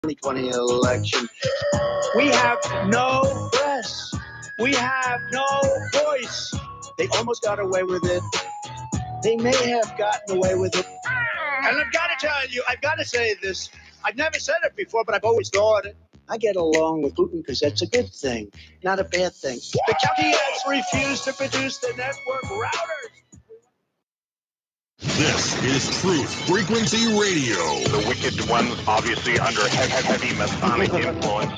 2020 election. We have no press. We have no voice. They almost got away with it. They may have gotten away with it. And I've got to tell you, I've got to say this. I've never said it before, but I've always thought it. I get along with Putin because that's a good thing, not a bad thing. The county has refused to produce the network routers. This is Truth Frequency Radio. The wicked ones obviously under heavy Masonic influence.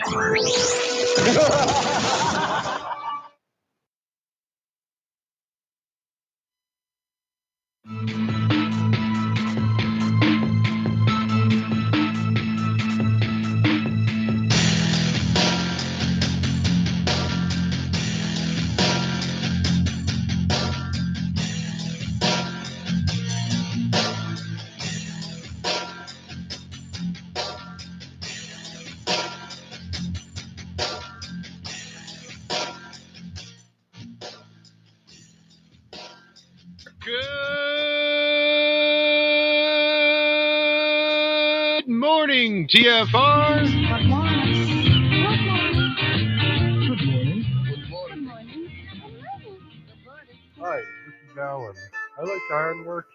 Good morning, TFR. Good morning. Hi, this is Alan. I like Ironworx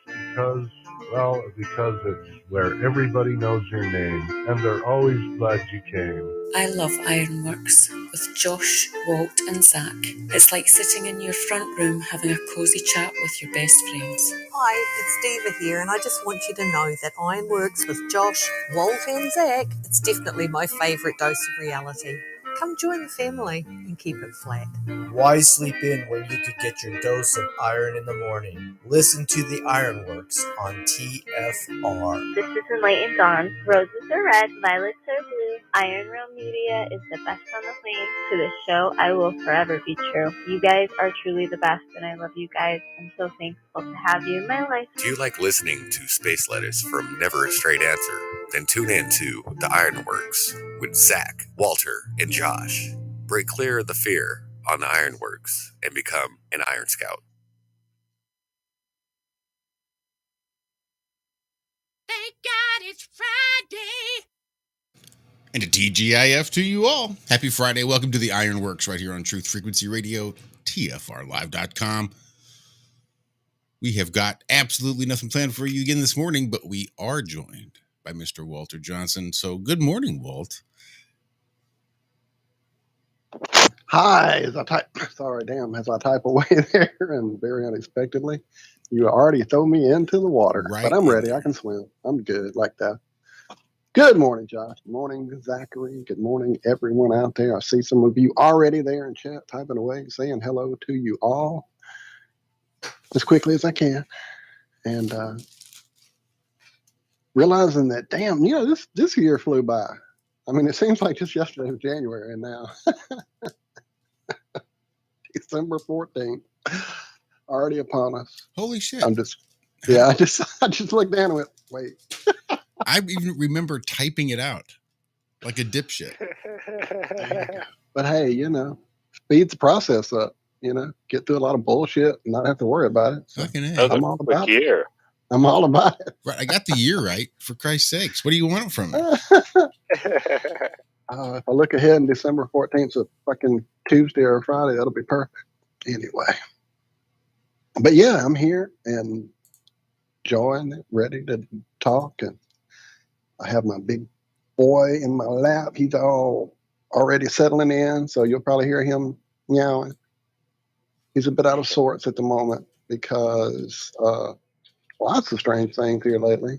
because it's where everybody knows your name, and they're always glad you came. I love Ironworx with Josh, Walt and Zach. It's like sitting in your front room having a cosy chat with your best friends. Hi, it's Diva here, and I just want you to know that Ironworx with Josh, Walt and Zach, it's definitely my favourite dose of reality. Come join the family and keep it flat. Why sleep in where you could get your dose of iron in the morning? Listen to the Ironworx on TFR. This is Enlightened Dawn. Roses are red, violets are blue. Iron Realm Media is the best on the planet. To this show, I will forever be true. You guys are truly the best, and I love you guys. I'm so thankful to have you in my life. Do you like listening to space letters from Never a Straight Answer? Then tune in to the Ironworx with Zach, Walter, and Josh. Break clear of the fear on the Ironworx and become an Iron Scout. Thank God it's Friday. And a TGIF to you all. Happy Friday. Welcome to the Ironworx right here on Truth Frequency Radio, TFRlive.com. We have got absolutely nothing planned for you again this morning, but we are joined by Mr. Walter Johnson. So good morning, Walt. Hi, as I type away there and very unexpectedly, you already throw me into the water, Right, but I'm ready. I can swim. I'm good like that. Good morning, Josh. Good morning, Zachary. Good morning, everyone out there. I see some of you already there in chat typing away, saying hello to you all as quickly as I can. And realizing that, damn, this year flew by. I mean, it seems like just yesterday was January, and now December 14th already upon us. Holy shit. I just looked down and went, wait. I even remember typing it out like a dipshit. But hey, speeds the process up, get through a lot of bullshit and not have to worry about it. So I'm all about it. I'm all about it. Right. I got the year right, for Christ's sakes. What do you want from me? If I look ahead and December 14th is a fucking Tuesday or Friday, that'll be perfect. Anyway. But yeah, I'm here and joined, ready to talk. And I have my big boy in my lap. He's all already settling in, so you'll probably hear him meowing. He's a bit out of sorts at the moment because lots of strange things here lately.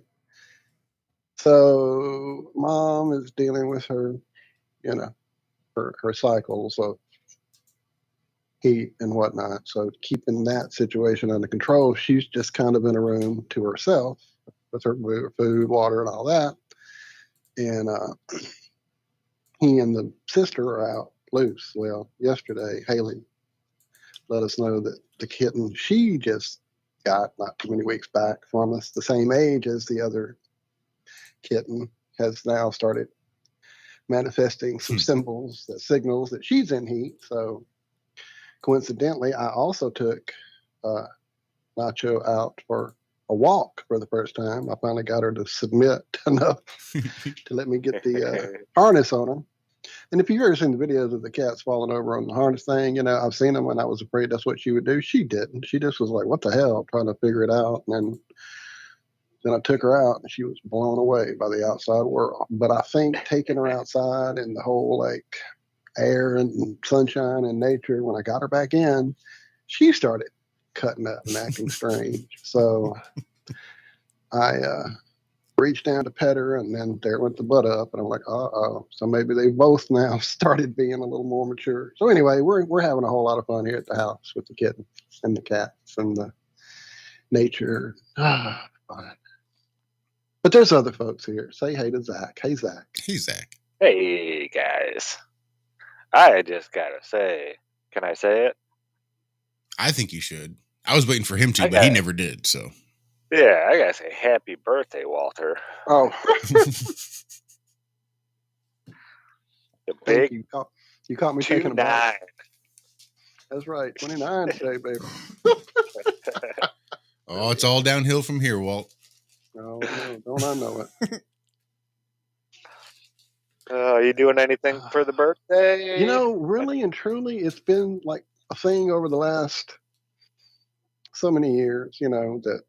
So mom is dealing with her, her cycles of heat and whatnot. So keeping that situation under control, she's just kind of in a room to herself with her food, water, and all that. And he and the sister are out loose. Well, yesterday, Haley let us know that the kitten she just got not too many weeks back from us, the same age as the other kitten, has now started manifesting some signals that she's in heat. So coincidentally, I also took Nacho out for a walk for the first time. I finally got her to submit enough to let me get the harness on her. And if you've ever seen the videos of the cats falling over on the harness thing, you know, I've seen them and I was afraid that's what she would do. She didn't. She just was like, what the hell, trying to figure it out. And then I took her out and she was blown away by the outside world. But I think taking her outside and the whole like air and sunshine and nature, when I got her back in, she started cutting up and acting strange. So I reached down to pet her, and then there went the butt up, and I'm like, uh-oh. So maybe they both now started being a little more mature. So anyway, we're having a whole lot of fun here at the house with the kitten and the cats and the nature. But there's other folks here. Say hey to Zach. Hey, Zach. Hey, Zach. Hey, guys. I just gotta say, can I say it? I think you should. I was waiting for him to, but he never did, so. Yeah, I gotta say happy birthday, Walter. Oh. The big you caught me taking a 29. bite. That's right. 29 today, baby. Oh, it's all downhill from here, Walt. No, don't I know it. You doing anything for the birthday? You know, really and truly, it's been like a thing over the last so many years, you know, that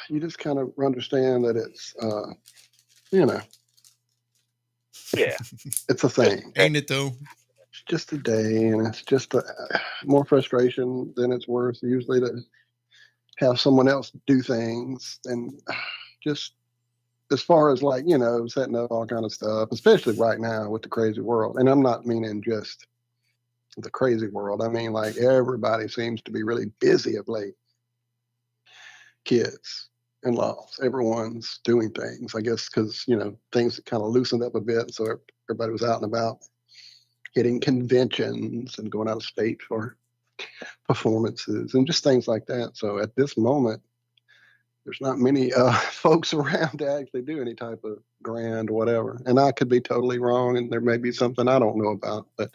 you just kind of understand that it's, you know. Yeah. It's a thing. Ain't it, though? It's just a day, and it's just more frustration than it's worth usually to have someone else do things. And just as far as like, you know, setting up all kind of stuff, especially right now with the crazy world. And I'm not meaning just the crazy world. I mean, like everybody seems to be really busy of late. Kids, in-laws, everyone's doing things, I guess, because, you know, things kind of loosened up a bit. So everybody was out and about hitting conventions and going out of state for performances and just things like that. So at this moment, there's not many folks around to actually do any type of grand whatever. And I could be totally wrong, and there may be something I don't know about, but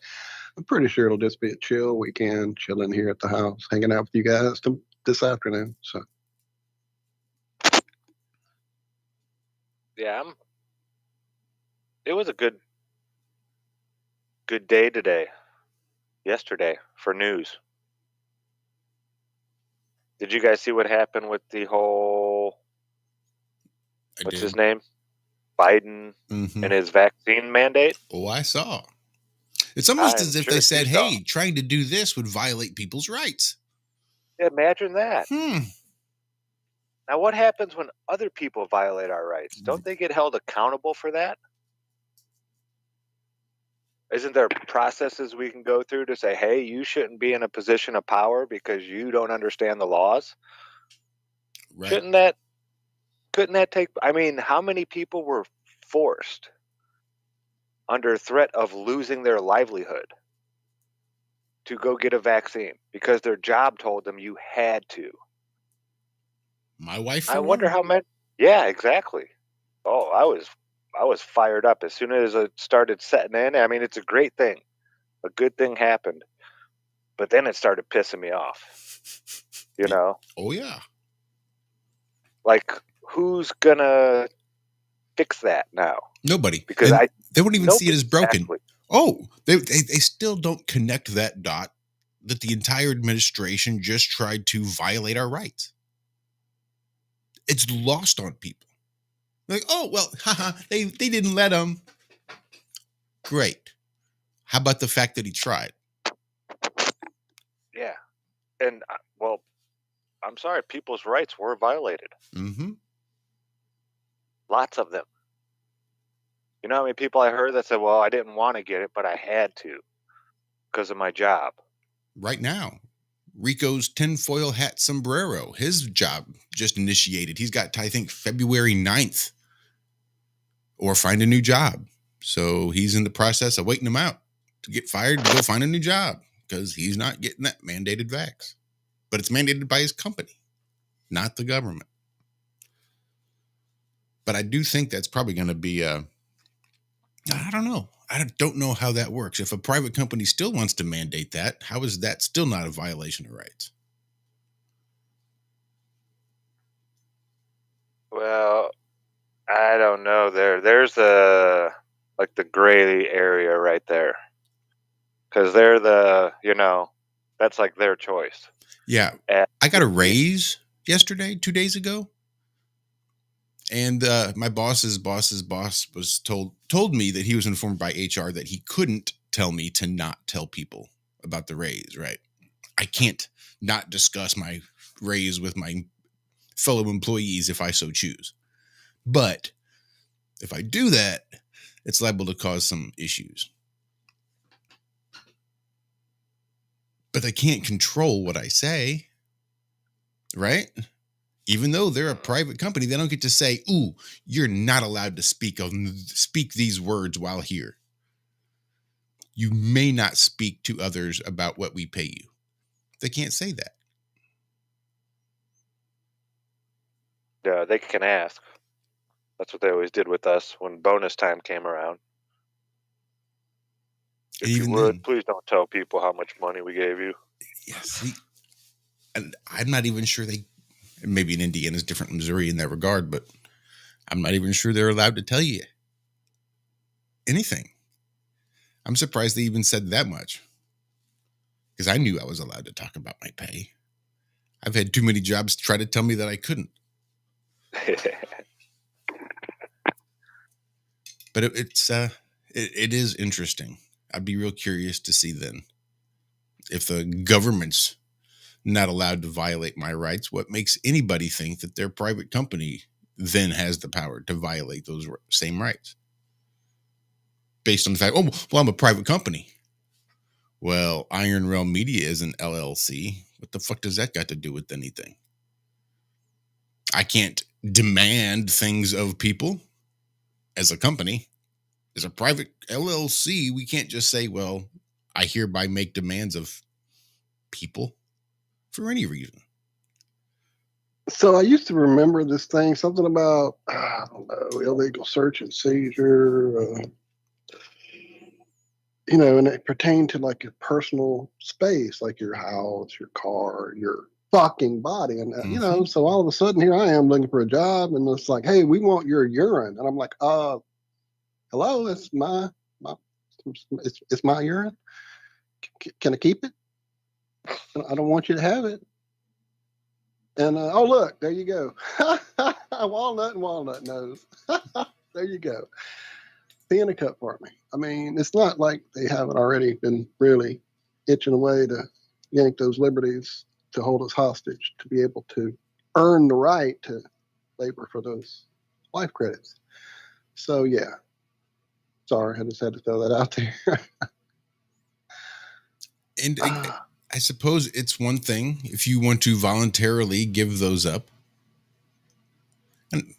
I'm pretty sure it'll just be a chill weekend, chilling here at the house, hanging out with you guys this afternoon. So. Yeah, it was a good day today. Yesterday for news. Did you guys see what happened with the whole what's his name? Biden and his vaccine mandate? Oh, I saw. It's almost as if they said, hey, trying to do this would violate people's rights. Imagine that. Now, what happens when other people violate our rights? Don't they get held accountable for that? Isn't there processes we can go through to say, hey, you shouldn't be in a position of power because you don't understand the laws? Right. Couldn't that take, I mean, how many people were forced under threat of losing their livelihood to go get a vaccine because their job told them you had to? My wife. I wonder how many. Yeah, exactly. Oh, I was fired up as soon as it started setting in. I mean, it's a great thing. A good thing happened. But then it started pissing me off. You know? Oh, yeah. Like, who's going to fix that now? Nobody. Because they wouldn't even see it as broken. Exactly. Oh, they still don't connect that dot that the entire administration just tried to violate our rights. It's lost on people. Like, oh, well, haha, they didn't let him. Great. How about the fact that he tried? Yeah. And, well, I'm sorry, people's rights were violated. Lots of them. You know how many people I heard that said, well, I didn't want to get it, but I had to because of my job. Right now, Rico's tinfoil hat sombrero, his job just initiated. He's got, I think, February 9th or find a new job. So he's in the process of waiting him out to get fired to go find a new job because he's not getting that mandated vax. But it's mandated by his company, not the government. But I do think that's probably going to be I don't know. I don't know how that works. If a private company still wants to mandate that, how is that still not a violation of rights? Well, I don't know. There's the gray area right there, because they're that's like their choice. Yeah, And I got a raise yesterday, 2 days ago, and my boss's boss was told me that he was informed by HR that he couldn't tell me to not tell people about the raise. Right? I can't not discuss my raise with my fellow employees if I so choose. But if I do that, it's liable to cause some issues. But they can't control what I say, right? Even though they're a private company, they don't get to say, "Ooh, you're not allowed to speak these words while here. You may not speak to others about what we pay you." They can't say that. Yeah, they can ask. That's what they always did with us when bonus time came around. If you would, please don't tell people how much money we gave you. Yeah, see, and I'm not even sure maybe in Indiana is different than Missouri in that regard, but I'm not even sure they're allowed to tell you anything. I'm surprised they even said that much, because I knew I was allowed to talk about my pay. I've had too many jobs try to tell me that I couldn't. But it is interesting. I'd be real curious to see then, if the government's not allowed to violate my rights, what makes anybody think that their private company then has the power to violate those same rights? Based on the fact, I'm a private company. Well, Iron Realm Media is an LLC. What the fuck does that got to do with anything? I can't demand things of people as a company. As a private LLC, we can't just say, well, I hereby make demands of people for any reason. So I used to remember this thing, something about, I don't know, illegal search and seizure, and it pertained to like your personal space, like your house, your car, your fucking body. And, so all of a sudden here I am looking for a job, and it's like, hey, we want your urine. And I'm like, hello, it's my it's my urine. Can I keep it? I don't want you to have it. And oh, look, there you go. Walnut and walnut nose. There you go. Pee in a cup for me. I mean, it's not like they haven't already been really itching away to yank those liberties to hold us hostage, to be able to earn the right to labor for those life credits. So, yeah. Sorry, I just had to throw that out there. And I suppose it's one thing if you want to voluntarily give those up. And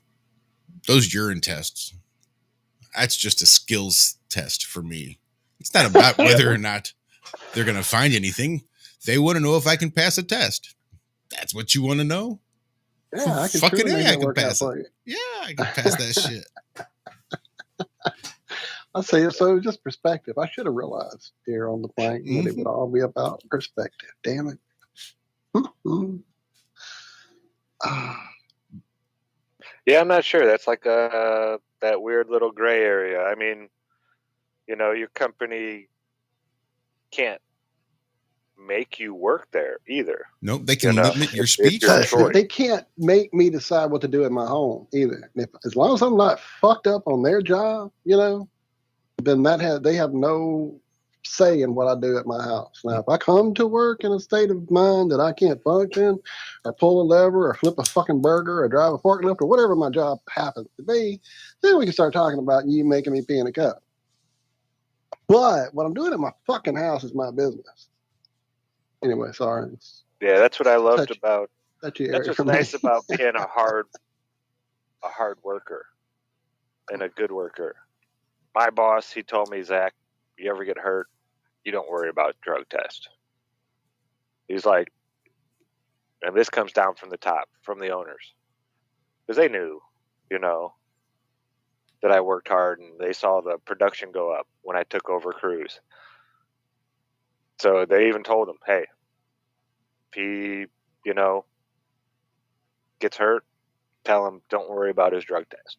those urine tests, that's just a skills test for me. It's not about whether or not they're going to find anything. They want to know if I can pass a test. That's what you want to know? Yeah, I can fucking make that work out pass for it. you. Yeah, I can pass that shit. I see it. So just perspective. I should have realized here on the plane that it would all be about perspective. Damn it. Yeah, I'm not sure. That's like that weird little gray area. I mean, your company can't make you work there either. Nope, they can limit your speech. They can't make me decide what to do at my home either. As long as I'm not fucked up on their job, then they have no say in what I do at my house. Now, if I come to work in a state of mind that I can't function, or pull a lever, or flip a fucking burger, or drive a forklift, or whatever my job happens to be, then we can start talking about you making me pee in a cup. But what I'm doing at my fucking house is my business. Anyway, sorry. Yeah, that's what I loved about. That's what's nice about being a hard worker and a good worker. My boss, he told me, Zach, you ever get hurt, you don't worry about drug test. He's like, and this comes down from the top, from the owners, because they knew, that I worked hard, and they saw the production go up when I took over crews. So they even told him, hey, if he, gets hurt, tell him, don't worry about his drug test.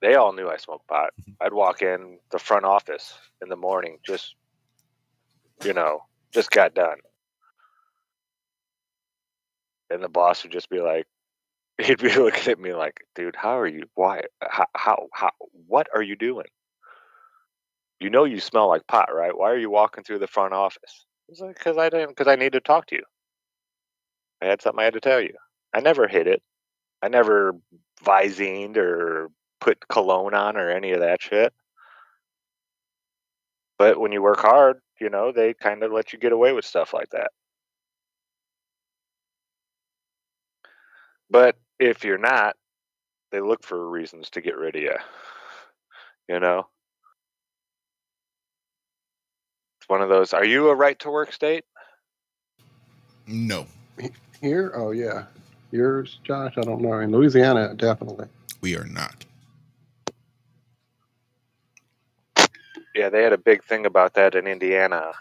They all knew I smoked pot. I'd walk in the front office in the morning, just got done. And the boss would just be like, he'd be looking at me like, dude, how are you? Why? How, what are you doing? You know you smell like pot, right? Why are you walking through the front office? It's like, because I need to talk to you. I had something I had to tell you. I never hid it. I never Visined or put cologne on or any of that shit. But when you work hard, they kind of let you get away with stuff like that. But if you're not, they look for reasons to get rid of you. It's one of those. Are you a right to work state? No. Here? Oh, yeah. Yours, Josh? I don't know. In Louisiana, definitely. We are not. Yeah, they had a big thing about that in Indiana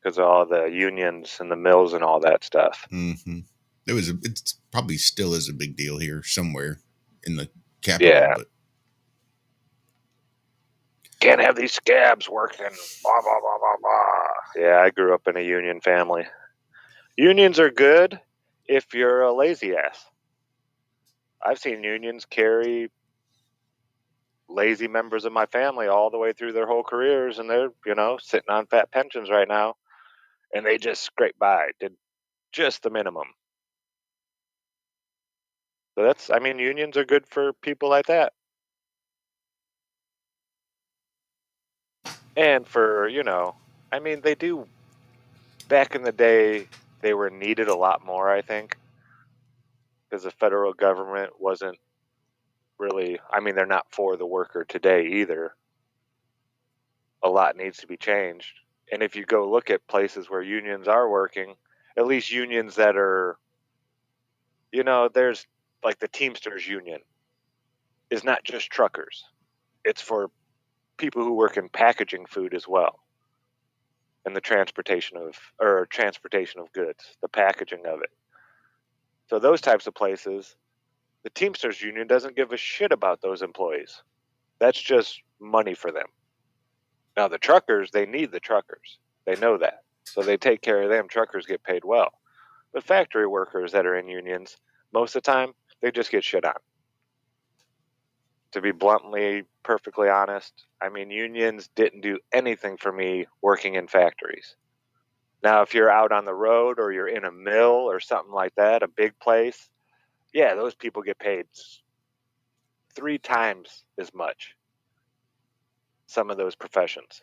because of all the unions and the mills and all that stuff. Mm-hmm. It probably still is a big deal here somewhere in the capital. Yeah. But can't have these scabs working. Blah, blah, blah, blah, blah. Yeah, I grew up in a union family. Unions are good if you're a lazy ass. I've seen unions carry lazy members of my family all the way through their whole careers, and they're, sitting on fat pensions right now, and they just scrape by, did just the minimum. So unions are good for people like that. And for, they do, back in the day, they were needed a lot more, I think, because the federal government wasn't really, they're not for the worker today either. A lot needs to be changed. And if you go look at places where unions are working, at least unions that are, there's like the Teamsters union is not just truckers. It's for people who work in packaging food as well. And the transportation of goods, the packaging of it. So those types of places, the Teamsters union doesn't give a shit about those employees. That's just money for them. Now the truckers, they need the truckers. They know that. So they take care of them. Truckers get paid well. But factory workers that are in unions, most of the time, they just get shit on. To be bluntly, perfectly honest, unions didn't do anything for me working in factories. Now, if you're out on the road or you're in a mill or something like that, a big place, yeah, those people get paid 3 times as much, some of those professions,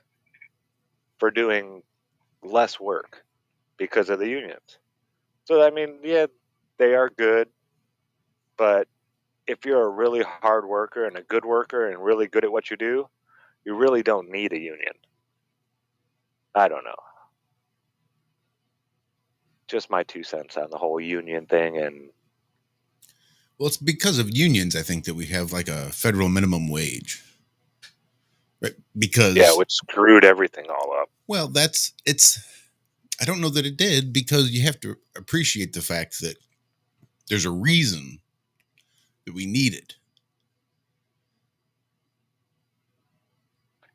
for doing less work because of the unions. So, yeah, they are good, but if you're a really hard worker and a good worker and really good at what you do, you really don't need a union. I don't know. Just my 2 cents on the whole union thing. And well, it's because of unions, I think, that we have like a federal minimum wage. Right? Because which screwed everything all up. Well, I don't know that it did, because you have to appreciate the fact that there's a reason that we need it.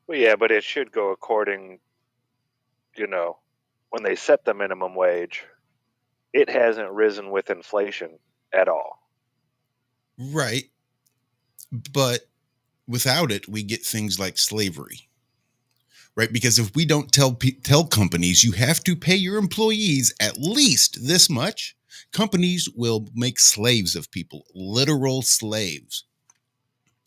Well, yeah, but it should go according, when they set the minimum wage, it hasn't risen with inflation at all. Right. But without it, we get things like slavery. Right? Because if we don't tell companies you have to pay your employees at least this much, companies will make slaves of people, literal slaves.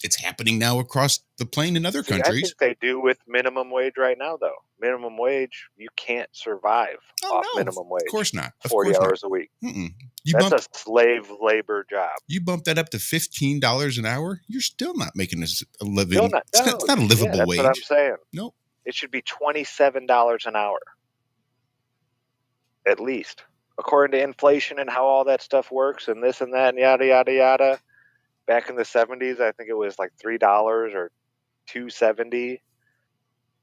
It's happening now across the plain in other countries. I think they do with minimum wage right now, though. Minimum wage, you can't survive off minimum wage. Of course not. 40 hours a week. That's a slave labor job. You bump that up to $15 an hour, you're still not making a living. It's not a livable wage. That's what I'm saying. Nope. It should be $27 an hour, at least, according to inflation and how all that stuff works and this and that and yada, yada, yada. Back in the 70s, I think it was like $3 or $2.70.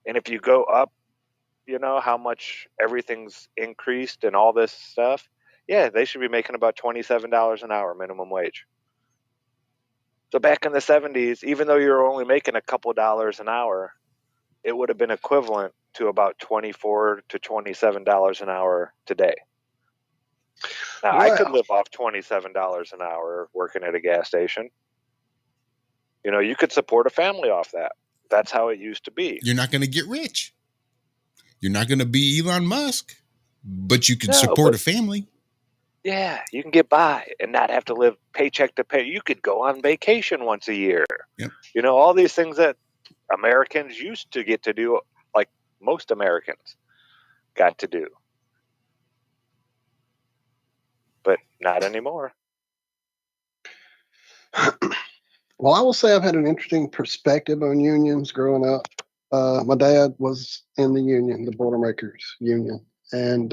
And if you go up, how much everything's increased and all this stuff, Yeah, they should be making about $27 an hour minimum wage. So back in the 70s, even though you were only making a couple dollars an hour, it would have been equivalent to about $24 to $27 an hour today. Now, I could live off $27 an hour working at a gas station. You know, you could support a family off that. That's how it used to be. You're not going to get rich. You're not going to be Elon Musk, but you can support a family. Yeah, you can get by and not have to live paycheck to pay. You could go on vacation once a year. Yep. You know, all these things that Americans used to get to do, like most Americans got to do. But not anymore. Well, I will say I've had an interesting perspective on unions growing up. My dad was in the union, the Boilermakers Union, and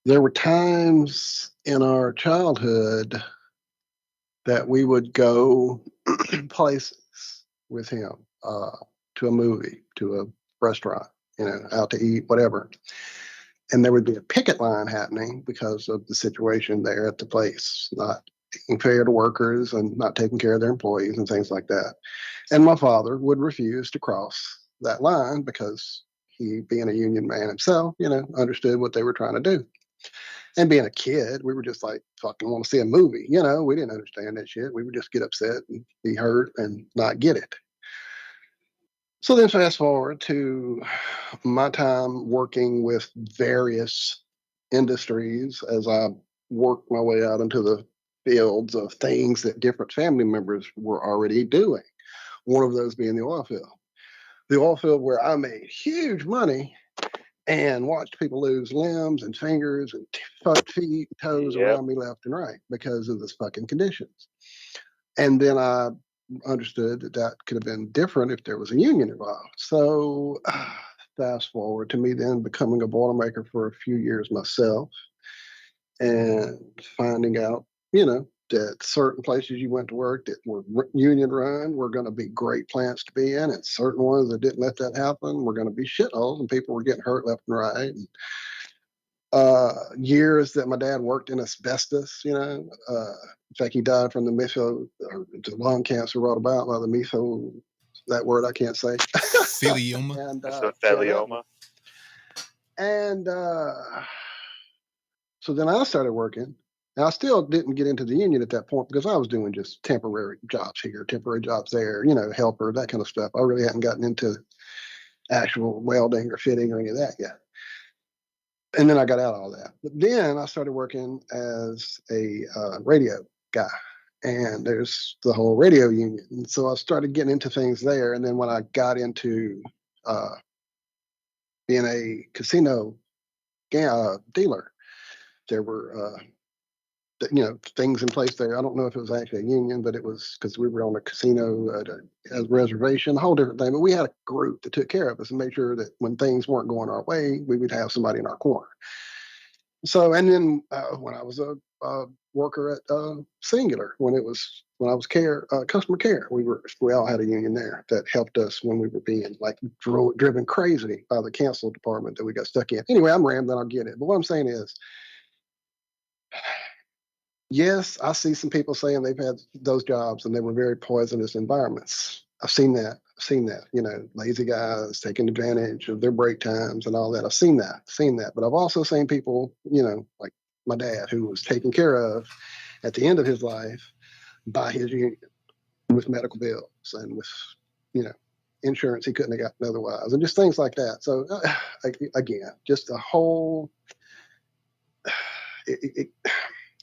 there were times in our childhood that we would go places with him, to a movie, to a restaurant, out to eat, whatever. And there would be a picket line happening because of the situation there at the place, not being fair to workers and not taking care of their employees and things like that. And my father would refuse to cross that line because he, being a union man himself, understood what they were trying to do. And being a kid, we were just like, fucking want to see a movie. We didn't understand that shit. We would just get upset and be hurt and not get it. So then fast forward to my time working with various industries as I worked my way out into the fields of things that different family members were already doing. One of those being the oil field. The oil field where I made huge money and watched people lose limbs and fingers and feet, toes around me left and right because of this fucking conditions. And then I understood that could have been different if there was a union involved. So fast forward to me then becoming a Boilermaker for a few years myself and finding out, that certain places you went to work that were union run were going to be great plants to be in, and certain ones that didn't let that happen were going to be shitholes, and people were getting hurt left and right. And, years that my dad worked in asbestos, in fact, he died from the the lung cancer brought about by the that word I can't say. Thelioma. And, thelioma. And so then I started working. Now, I still didn't get into the union at that point because I was doing just temporary jobs here, temporary jobs there, helper, that kind of stuff. I really hadn't gotten into actual welding or fitting or any of that yet. And then I got out of all that. But then I started working as a radio guy. And there's the whole radio union. And so I started getting into things there. And then when I got into being a casino dealer, there were things in place there. I don't know if it was actually a union, but it was because we were on a casino as a reservation, a whole different thing. But we had a group that took care of us and made sure that when things weren't going our way, we would have somebody in our corner. So, and then when I was a worker at Singular, when I was customer care, we all had a union there that helped us when we were being like driven crazy by the cancel department that we got stuck in. Anyway, I'm rambling. I'll get it. But what I'm saying is, yes, I see some people saying they've had those jobs and they were very poisonous environments. I've seen that. Lazy guys taking advantage of their break times and all that. I've seen that. But I've also seen people, like my dad, who was taken care of at the end of his life by his union with medical bills and with, insurance he couldn't have gotten otherwise, and just things like that. So again, just a whole,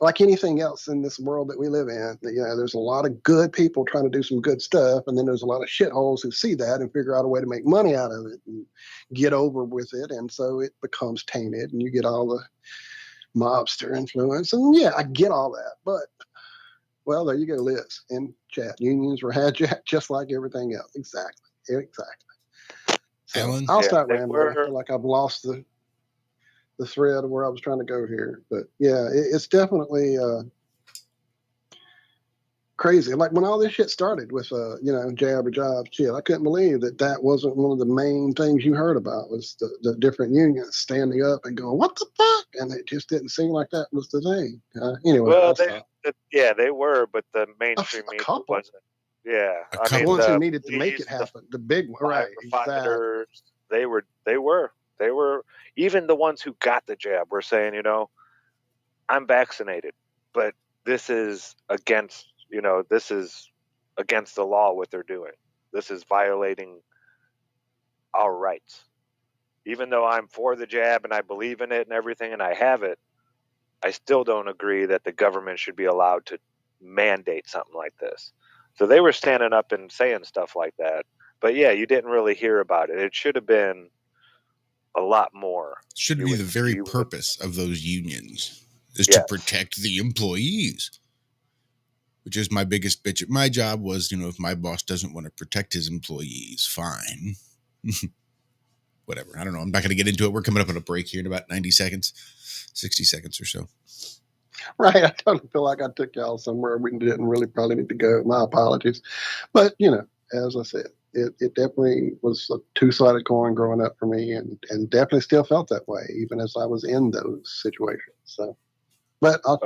like anything else in this world that we live in, there's a lot of good people trying to do some good stuff, and then there's a lot of shitholes who see that and figure out a way to make money out of it and get over with it, and so it becomes tainted, and you get all the mobster influence, and yeah, I get all that, but well, there you go, Liz in chat. Unions were hijacked just like everything else. Exactly. So Alan? I'll stop rambling. I feel like I've lost the thread of where I was trying to go here, but yeah, it's definitely crazy. Like when all this shit started with, jab or job shit, I couldn't believe that wasn't one of the main things you heard about was the different unions standing up and going, what the fuck? And it just didn't seem like that was the thing. Anyway. Well, they were, but the mainstream media wasn't. Yeah. The ones who needed to make it happen, the big one, right? Firefighters, they were. Even the ones who got the jab were saying, I'm vaccinated, but this is against the law what they're doing. This is violating our rights. Even though I'm for the jab and I believe in it and everything and I have it, I still don't agree that the government should be allowed to mandate something like this. So they were standing up and saying stuff like that. But yeah, you didn't really hear about it. It should have been a lot more. Should be the very purpose of those unions is to protect the employees, which is my biggest bitch at my job was, if my boss doesn't want to protect his employees, fine. Whatever. I don't know. I'm not going to get into it. We're coming up on a break here in about 90 seconds, 60 seconds or so. Right. I totally feel like I took y'all somewhere we didn't really probably need to go. My apologies. But, as I said, it definitely was a two-sided coin growing up for me and definitely still felt that way, even as I was in those situations. So, but I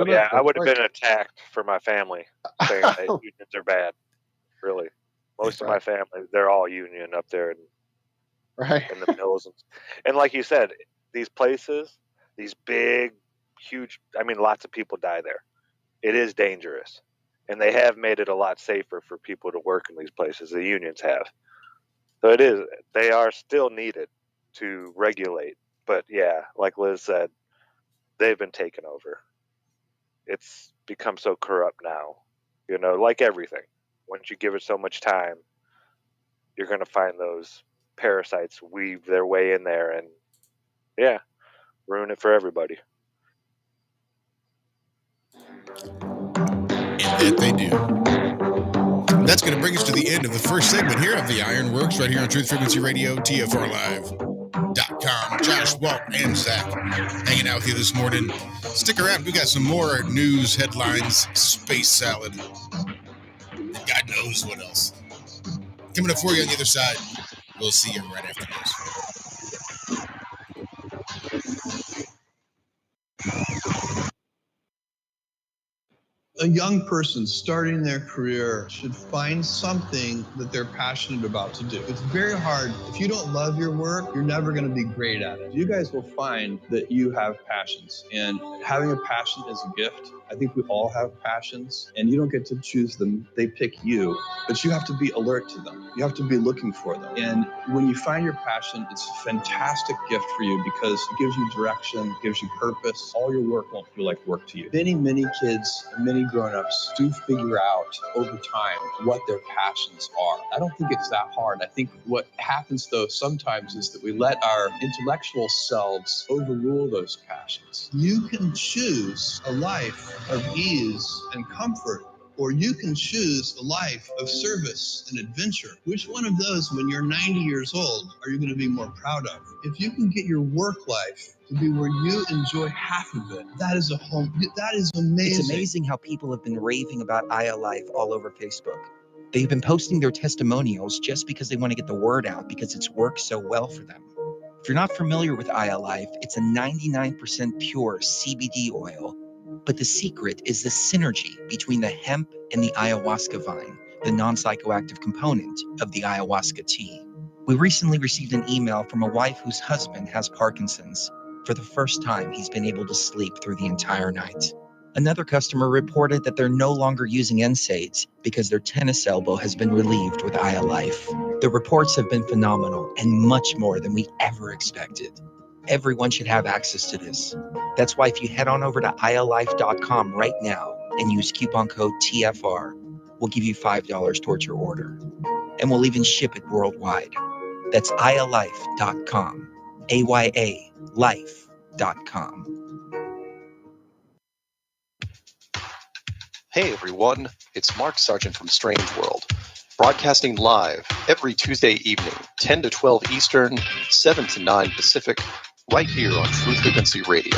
would have been attacked for my family saying that unions are bad. Really. Most of my family, they're all union up there in the mills. And like you said, these places, these big, huge, lots of people die there. It is dangerous. And they have made it a lot safer for people to work in these places. The unions have. So they are still needed to regulate. But yeah, like Liz said, they've been taken over. It's become so corrupt now, like everything. Once you give it so much time, you're going to find those parasites weave their way in there and, ruin it for everybody. And that they do. And that's going to bring us to the end of the first segment here of the Ironworks right here on Truth Frequency Radio, TFRlive.com. Josh, Walt, and Zach hanging out with you this morning. Stick around. We got some more news, headlines, space salad, and God knows what else. Coming up for you on the other side. We'll see you right after this. A young person starting their career should find something that they're passionate about to do. It's very hard. If you don't love your work, you're never going to be great at it. You guys will find that you have passions, and having a passion is a gift. I think we all have passions, and you don't get to choose them. They pick you, but you have to be alert to them. You have to be looking for them. And when you find your passion, it's a fantastic gift for you because it gives you direction, gives you purpose. All your work won't feel like work to you. Many kids and many grown-ups do figure out over time what their passions are. I don't think it's that hard. I think what happens, though, sometimes is that we let our intellectual selves overrule those passions. You can choose a life of ease and comfort, or you can choose a life of service and adventure. Which one of those, when you're 90 years old, are you going to be more proud of? If you can get your work life to be where you enjoy half of it, that is amazing. It's amazing how people have been raving about iLife all over Facebook. They've been posting their testimonials just because they want to get the word out because it's worked so well for them. If you're not familiar with iLife, it's a 99% pure CBD oil. But the secret is the synergy between the hemp and the ayahuasca vine, the non-psychoactive component of the ayahuasca tea. We recently received an email from a wife whose husband has Parkinson's. For the first time, he's been able to sleep through the entire night. Another customer reported that they're no longer using NSAIDs because their tennis elbow has been relieved with iLife. The reports have been phenomenal and much more than we ever expected. Everyone should have access to this. That's why if you head on over to iLife.com right now and use coupon code TFR, we'll give you $5 towards your order. And we'll even ship it worldwide. That's iLife.com. AYALife.com. Hey everyone, it's Mark Sargent from Strange World, broadcasting live every Tuesday evening, 10 to 12 Eastern, 7 to 9 Pacific, right here on Truth Frequency Radio.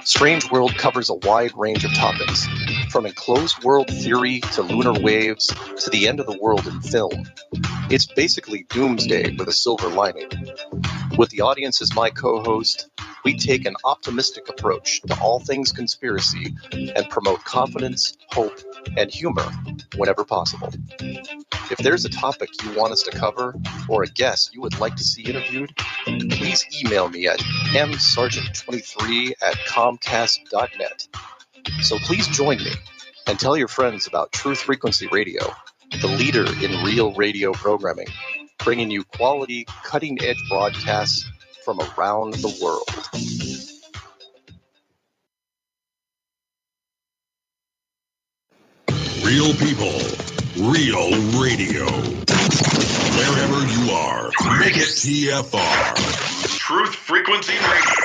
Strange World covers a wide range of topics, From enclosed world theory to lunar waves to the end of the world in film, it's basically doomsday with a silver lining. With the audience as my co-host, we take an optimistic approach to all things conspiracy and promote confidence, hope, and humor whenever possible. If there's a topic you want us to cover or a guest you would like to see interviewed, please email me at msargent23@comcast.net. So please join me and tell your friends about Truth Frequency Radio, the leader in real radio programming, bringing you quality, cutting-edge broadcasts from around the world. Real people, real radio. Wherever you are, make it TFR. Truth Frequency Radio.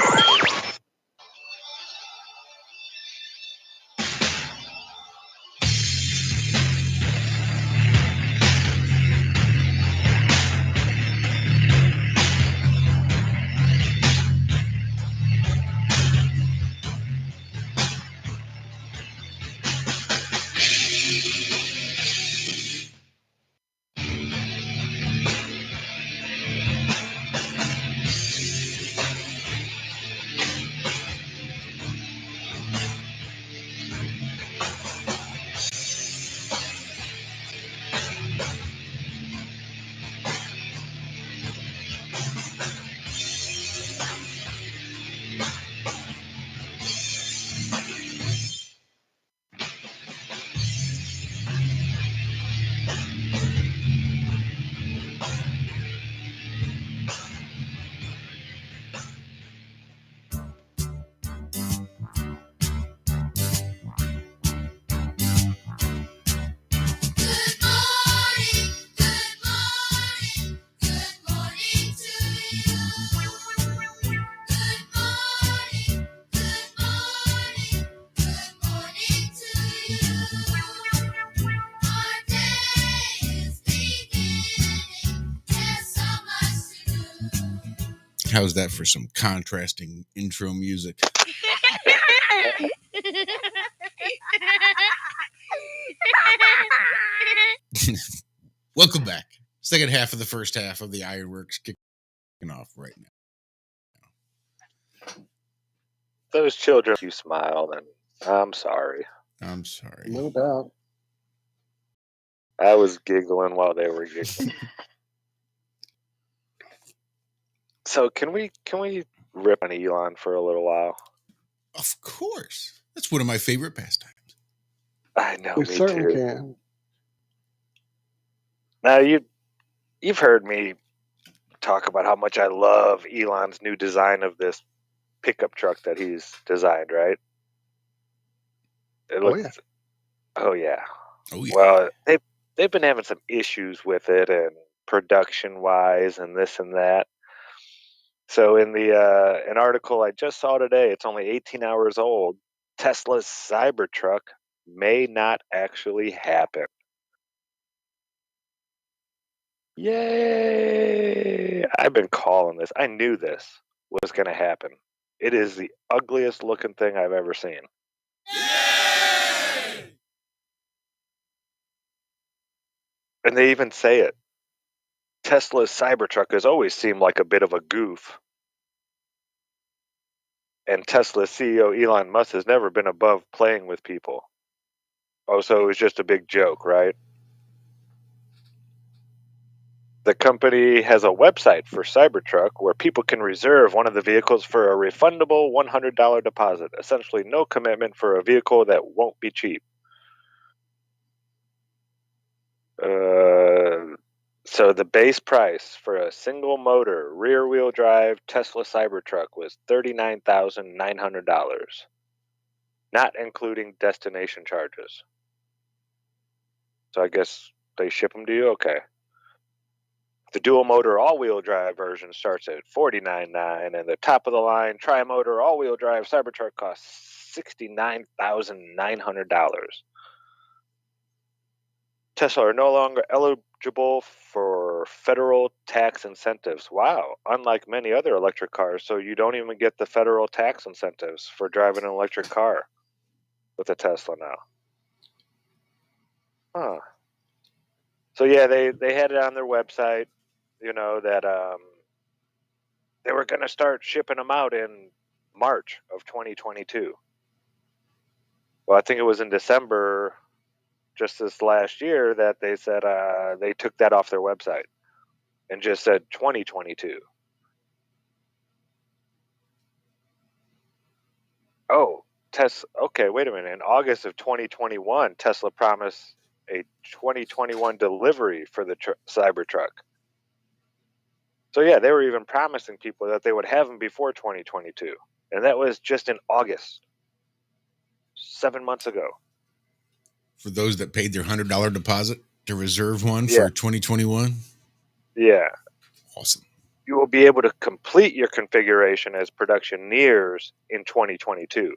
How's that for some contrasting intro music? Welcome back. Second half of the first half of the Ironworx kicking off right now. Those children, you smiled, and I'm sorry. I'm sorry. No doubt. I was giggling while they were giggling. So can we rip on Elon for a little while? Of course. That's one of my favorite pastimes. I know, We me certainly too. can. Now you've heard me talk about how much I love Elon's new design of this pickup truck that he's designed, right? It looks, oh yeah. Well, they've been having some issues with it and production wise and this and that. So in the an article I just saw today, it's only 18 hours old. Tesla's Cybertruck may not actually happen. Yay! I've been calling this. I knew this was going to happen. It is the ugliest looking thing I've ever seen. Yay! And they even say it. Tesla's Cybertruck has always seemed like a bit of a goof. And Tesla's CEO Elon Musk has never been above playing with people. Oh, so it was just a big joke, right? The company has a website for Cybertruck where people can reserve one of the vehicles for a refundable $100 deposit. Essentially, no commitment for a vehicle that won't be cheap. So the base price for a single motor, rear-wheel drive Tesla Cybertruck was $39,900, not including destination charges. So I guess they ship them to you? Okay. The dual motor all-wheel drive version starts at $49,900, and the top of the line tri-motor all-wheel drive Cybertruck costs $69,900. Tesla are no longer eligible for federal tax incentives. Wow, unlike many other electric cars, so you don't even get the federal tax incentives for driving an electric car with a Tesla now. Huh. So yeah, they had it on their website, that they were going to start shipping them out in March of 2022. Well, I think it was in December, just this last year, that they said they took that off their website and just said 2022. Oh, Tesla. Okay, wait a minute. In August of 2021, Tesla promised a 2021 delivery for the Cybertruck. So yeah, they were even promising people that they would have them before 2022, and that was just in August, 7 months ago. For those that paid their $100 deposit to reserve one Yeah. for 2021. Yeah. Awesome. You will be able to complete your configuration as production nears in 2022.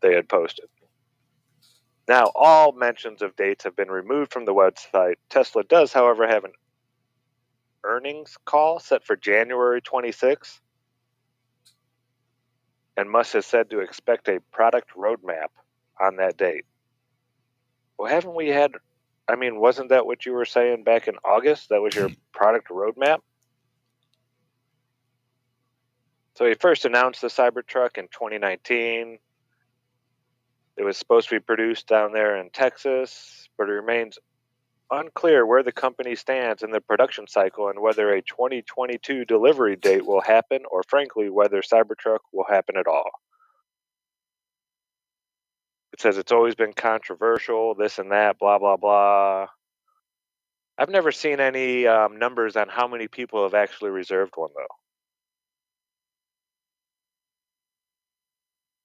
They had posted. Now, all mentions of dates have been removed from the website. Tesla does, however, have an earnings call set for January 26th, and Musk has said to expect a product roadmap on that date. Well, haven't we had, wasn't that what you were saying back in August? That was your product roadmap? So he first announced the Cybertruck in 2019. It was supposed to be produced down there in Texas, but it remains unclear where the company stands in the production cycle and whether a 2022 delivery date will happen, or frankly, whether Cybertruck will happen at all. It says it's always been controversial, this and that, blah, blah, blah. I've never seen any numbers on how many people have actually reserved one, though.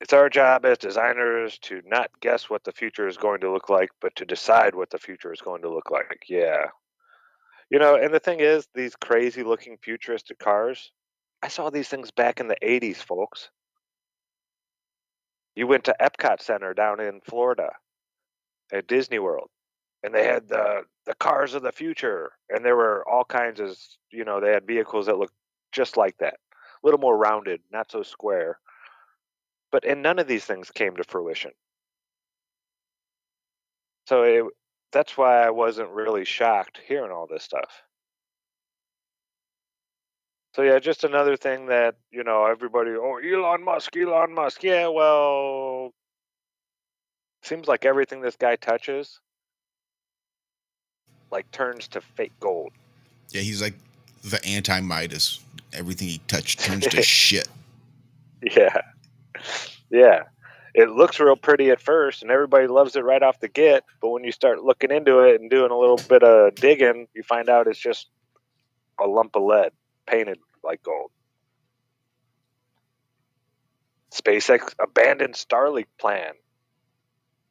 It's our job as designers to not guess what the future is going to look like, but to decide what the future is going to look like. Yeah. And the thing is, these crazy looking futuristic cars, I saw these things back in the 80s, folks. You went to Epcot Center down in Florida at Disney World, and they had the cars of the future, and there were all kinds of, they had vehicles that looked just like that, a little more rounded, not so square. And none of these things came to fruition. So that's why I wasn't really shocked hearing all this stuff. So yeah, just another thing that, everybody, Elon Musk. Yeah, well, seems like everything this guy touches turns to fake gold. Yeah, he's like the anti-Midas. Everything he touched turns to shit. Yeah. Yeah. It looks real pretty at first and everybody loves it right off the get, but when you start looking into it and doing a little bit of digging, you find out it's just a lump of lead painted like gold. SpaceX abandoned Starlink plan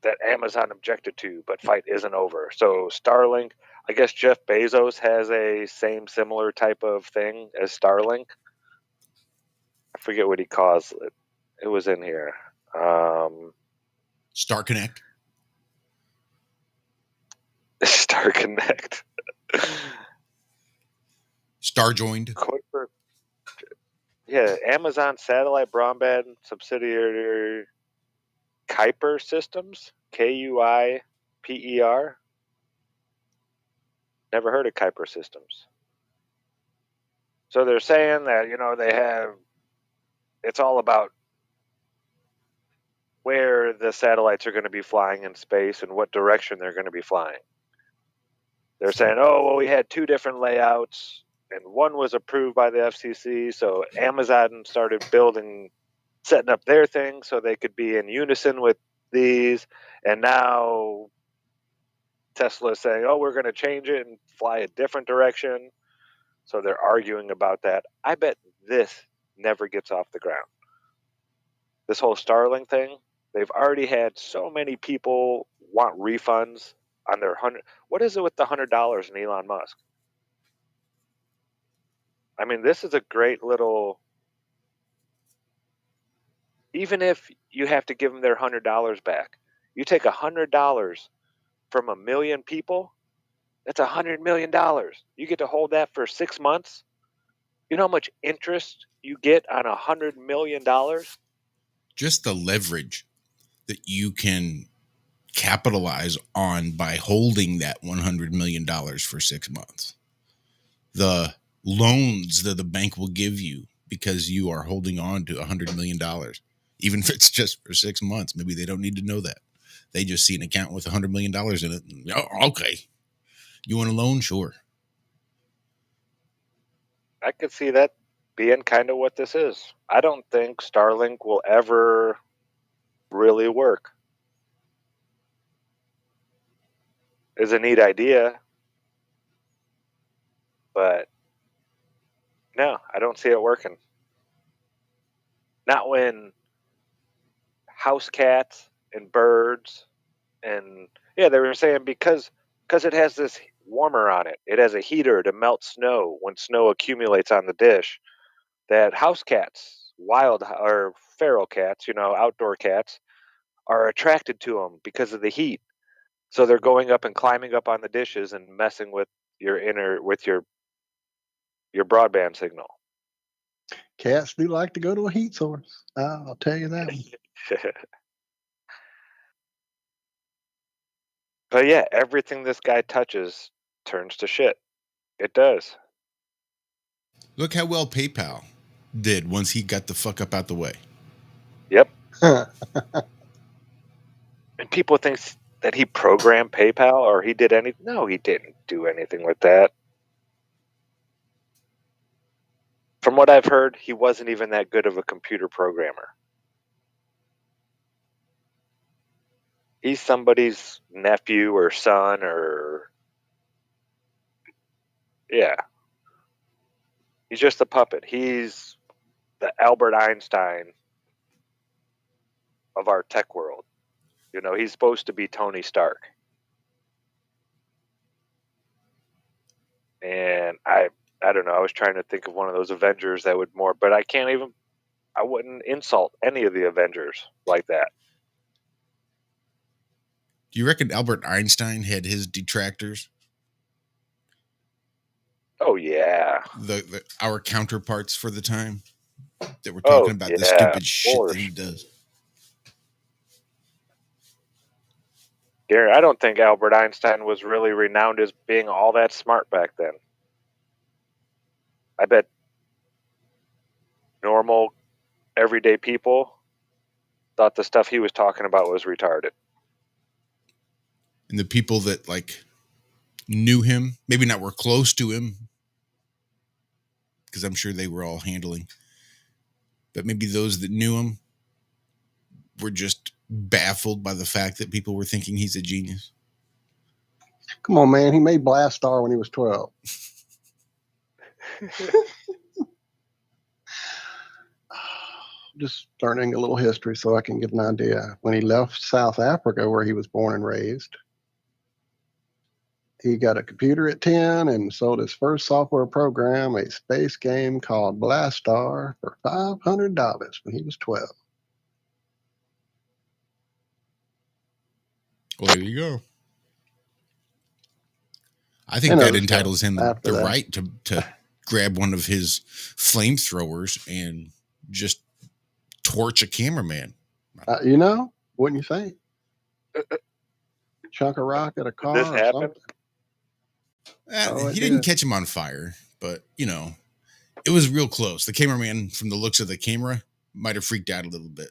that Amazon objected to, but fight isn't over. So Starlink, I guess Jeff Bezos has a similar type of thing as Starlink. I forget what he calls it. It was in here. Star Connect. Star Connect. Star Joined. Yeah, Amazon satellite broadband subsidiary Kuiper Systems, Kuiper. Never heard of Kuiper Systems. So they're saying that, it's all about where the satellites are going to be flying in space and what direction they're going to be flying. They're saying, we had two different layouts and one was approved by the FCC. So Amazon started setting up their thing so they could be in unison with these. And now Tesla is saying, we're going to change it and fly a different direction. So they're arguing about that. I bet this never gets off the ground. This whole Starlink thing, they've already had so many people want refunds on their what is it with the $100 in Elon Musk? This is a great little, even if you have to give them their $100 back, you take $100 from 1 million people, that's $100 million. You get to hold that for 6 months. You know how much interest you get on $100 million? Just the leverage that you can capitalize on by holding that $100 million for 6 months. The loans that the bank will give you because you are holding on to $100 million, even if it's just for 6 months. Maybe they don't need to know that. They just see an account with $100 million in it. And, oh, okay. You want a loan? Sure. I could see that being kind of what this is. I don't think Starlink will ever really work. It's a neat idea, but no, I don't see it working. Not when house cats and birds and yeah, they were saying because it has this warmer on it. It has a heater to melt snow when snow accumulates on the dish. That house cats, wild or feral cats, outdoor cats, are attracted to them because of the heat. So they're going up and climbing up on the dishes and messing with your broadband signal. Cats do like to go to a heat source. I'll tell you that. But yeah, everything this guy touches turns to shit. It does. Look how well PayPal did once he got the fuck up out the way. Yep. And people think that he programmed PayPal or he did anything. No, he didn't do anything with that. From what I've heard, he wasn't even that good of a computer programmer. He's somebody's nephew or son or... Yeah. He's just a puppet. He's the Albert Einstein of our tech world. He's supposed to be Tony Stark. And I don't know, I was trying to think of one of those Avengers that would more, but I wouldn't insult any of the Avengers like that. Do you reckon Albert Einstein had his detractors? Oh yeah. Our counterparts for the time that were talking about the stupid shit that he does. Gary, I don't think Albert Einstein was really renowned as being all that smart back then. I bet normal, everyday people thought the stuff he was talking about was retarded. And the people that knew him, maybe not were close to him, because I'm sure they were all handling, but maybe those that knew him were just baffled by the fact that people were thinking he's a genius. Come on, man. He made Blast Star when he was 12. Just learning a little history so I can get an idea. When he left South Africa, where he was born and raised, he got a computer at 10 and sold his first software program, a space game called Blast Star, for $500 when he was 12. Well, there you go. I think that entitles him the right to grab one of his flamethrowers and just torch a cameraman. Wouldn't you think? Chunk of rock at a car Did this happen? He didn't catch him on fire, but it was real close. The cameraman, from the looks of the camera, might have freaked out a little bit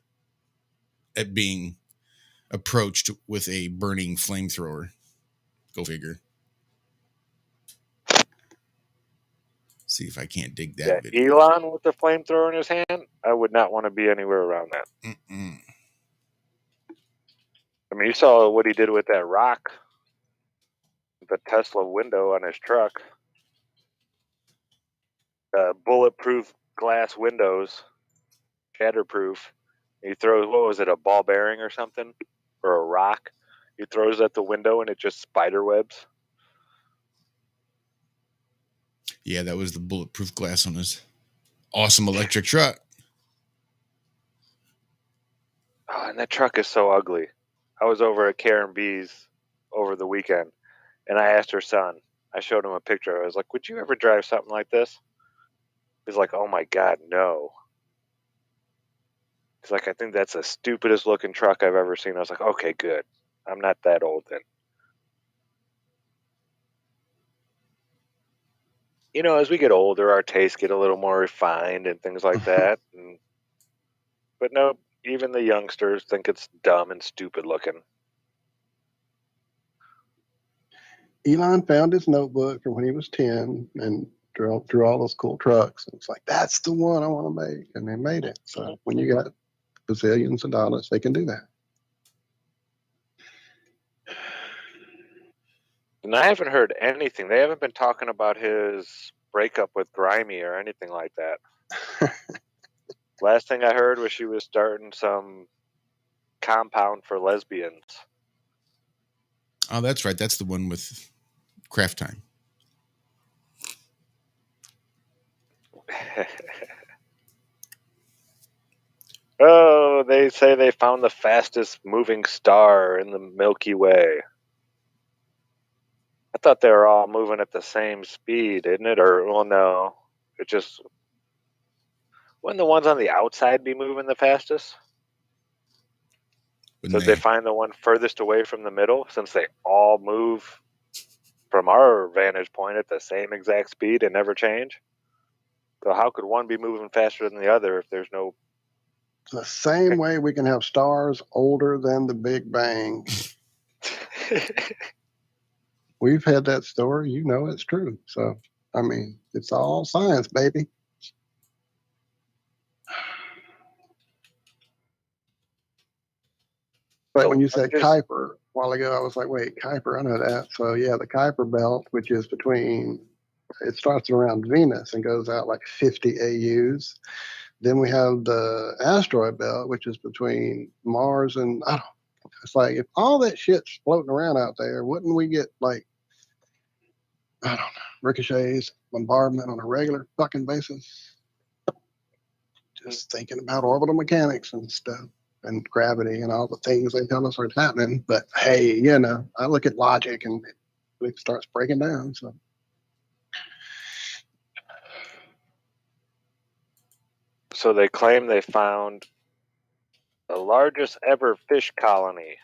at being approached with a burning flamethrower. Go figure. See if I can't dig that video. Elon with the flamethrower in his hand, I would not want to be anywhere around that. Mm-mm. I mean, you saw what he did with that rock, the Tesla window on his truck. Bulletproof glass windows, shatterproof. He throws, what was it, a ball bearing or something? Or a rock? He throws at the window and it just spider webs. Yeah, that was the bulletproof glass on his awesome electric truck. Oh, and that truck is so ugly. I was over at Karen B's over the weekend, and I asked her son. I showed him a picture. I was like, would you ever drive something like this? He's like, oh my God, no. He's like, I think that's the stupidest looking truck I've ever seen. I was like, okay, good. I'm not that old then. You know, as we get older, our tastes get a little more refined and things like that. But no, even the youngsters think it's dumb and stupid looking. Elon found his notebook from when he was 10 and drew all those cool trucks. And it's like, that's the one I want to make. And they made it. So when you got bazillions of dollars, they can do that. And I haven't heard anything. They haven't been talking about his breakup with Grimy or anything like that. Last thing I heard was she was starting some compound for lesbians. Oh, that's right. That's the one with Craft Time. Oh, they say they found the fastest moving star in the Milky Way. I thought they were all moving at the same speed, isn't it? Or, well, no. It just... Wouldn't the ones on the outside be moving the fastest? So did they find the one furthest away from the middle, since they all move from our vantage point at the same exact speed and never change? So how could one be moving faster than the other if there's no... The same way we can have stars older than the Big Bang. We've had that story. You know it's true. So, I mean, it's all science, baby. But when you said Kuiper a while ago, I was like, wait, Kuiper, I know that. So, yeah, the Kuiper belt, which is between, it starts around Venus and goes out like 50 AUs. Then we have the asteroid belt, which is between Mars and, I don't know. It's like, if all that shit's floating around out there, wouldn't we get like, I don't know, ricochets, bombardment on a regular fucking basis? Just thinking about orbital mechanics and stuff and gravity and all the things they tell us are happening. But hey, you know, I look at logic and it starts breaking down. So they claim they found the largest ever fish colony,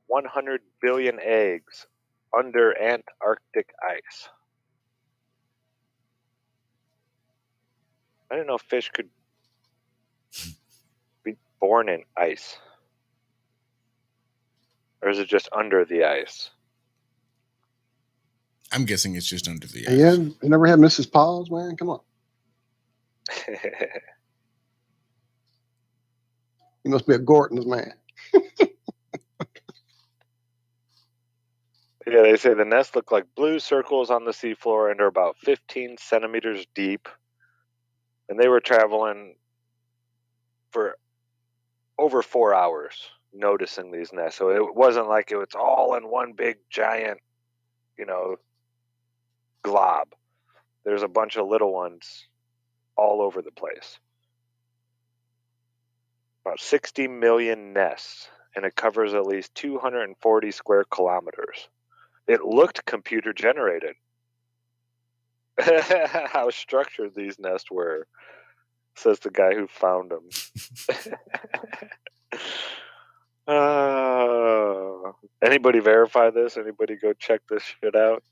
100 billion eggs under Antarctic ice. I didn't know fish could be born in ice. Or is it just under the ice? I'm guessing it's just under the ice. Yeah, you never had Mrs. Paul's, man? Come on. You must be a Gorton's man. Yeah, they say the nests look like blue circles on the seafloor and are about 15 centimeters deep. And they were traveling for over 4 hours noticing these nests. So it wasn't like it was all in one big giant, you know, glob. There's a bunch of little ones all over the place. About 60 million nests, and it covers at least 240 square kilometers. It looked computer generated. How structured these nests were, says the guy who found them. Anybody verify this? Anybody go check this shit out?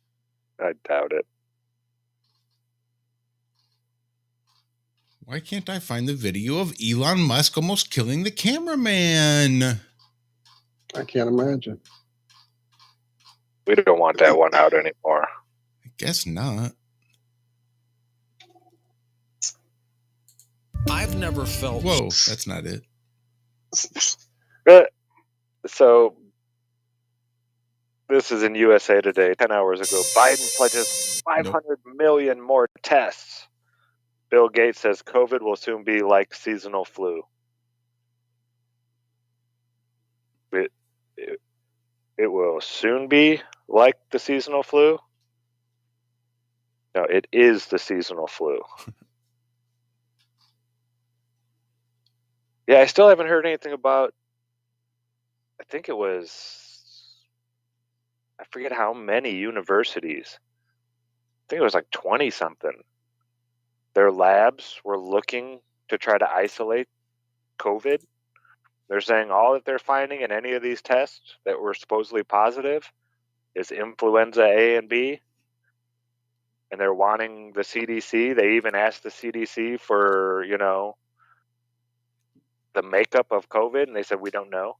I doubt it. Why can't I find the video of Elon Musk almost killing the cameraman? I can't imagine. We don't want that one out anymore. I guess not. I've never felt... Whoa, that's not it. So, this is in USA Today, 10 hours ago. Biden pledges 500 million more tests. Bill Gates says COVID will soon be like seasonal flu. It will soon be like the seasonal flu? No, it is the seasonal flu. Yeah, I still haven't heard anything about, I think it was, I forget how many universities. I think it was like 20 something. Their labs were looking to try to isolate COVID. They're saying all that they're finding in any of these tests that were supposedly positive is influenza A and B. And they're wanting the CDC. They even asked the CDC for, the makeup of COVID, and they said, we don't know.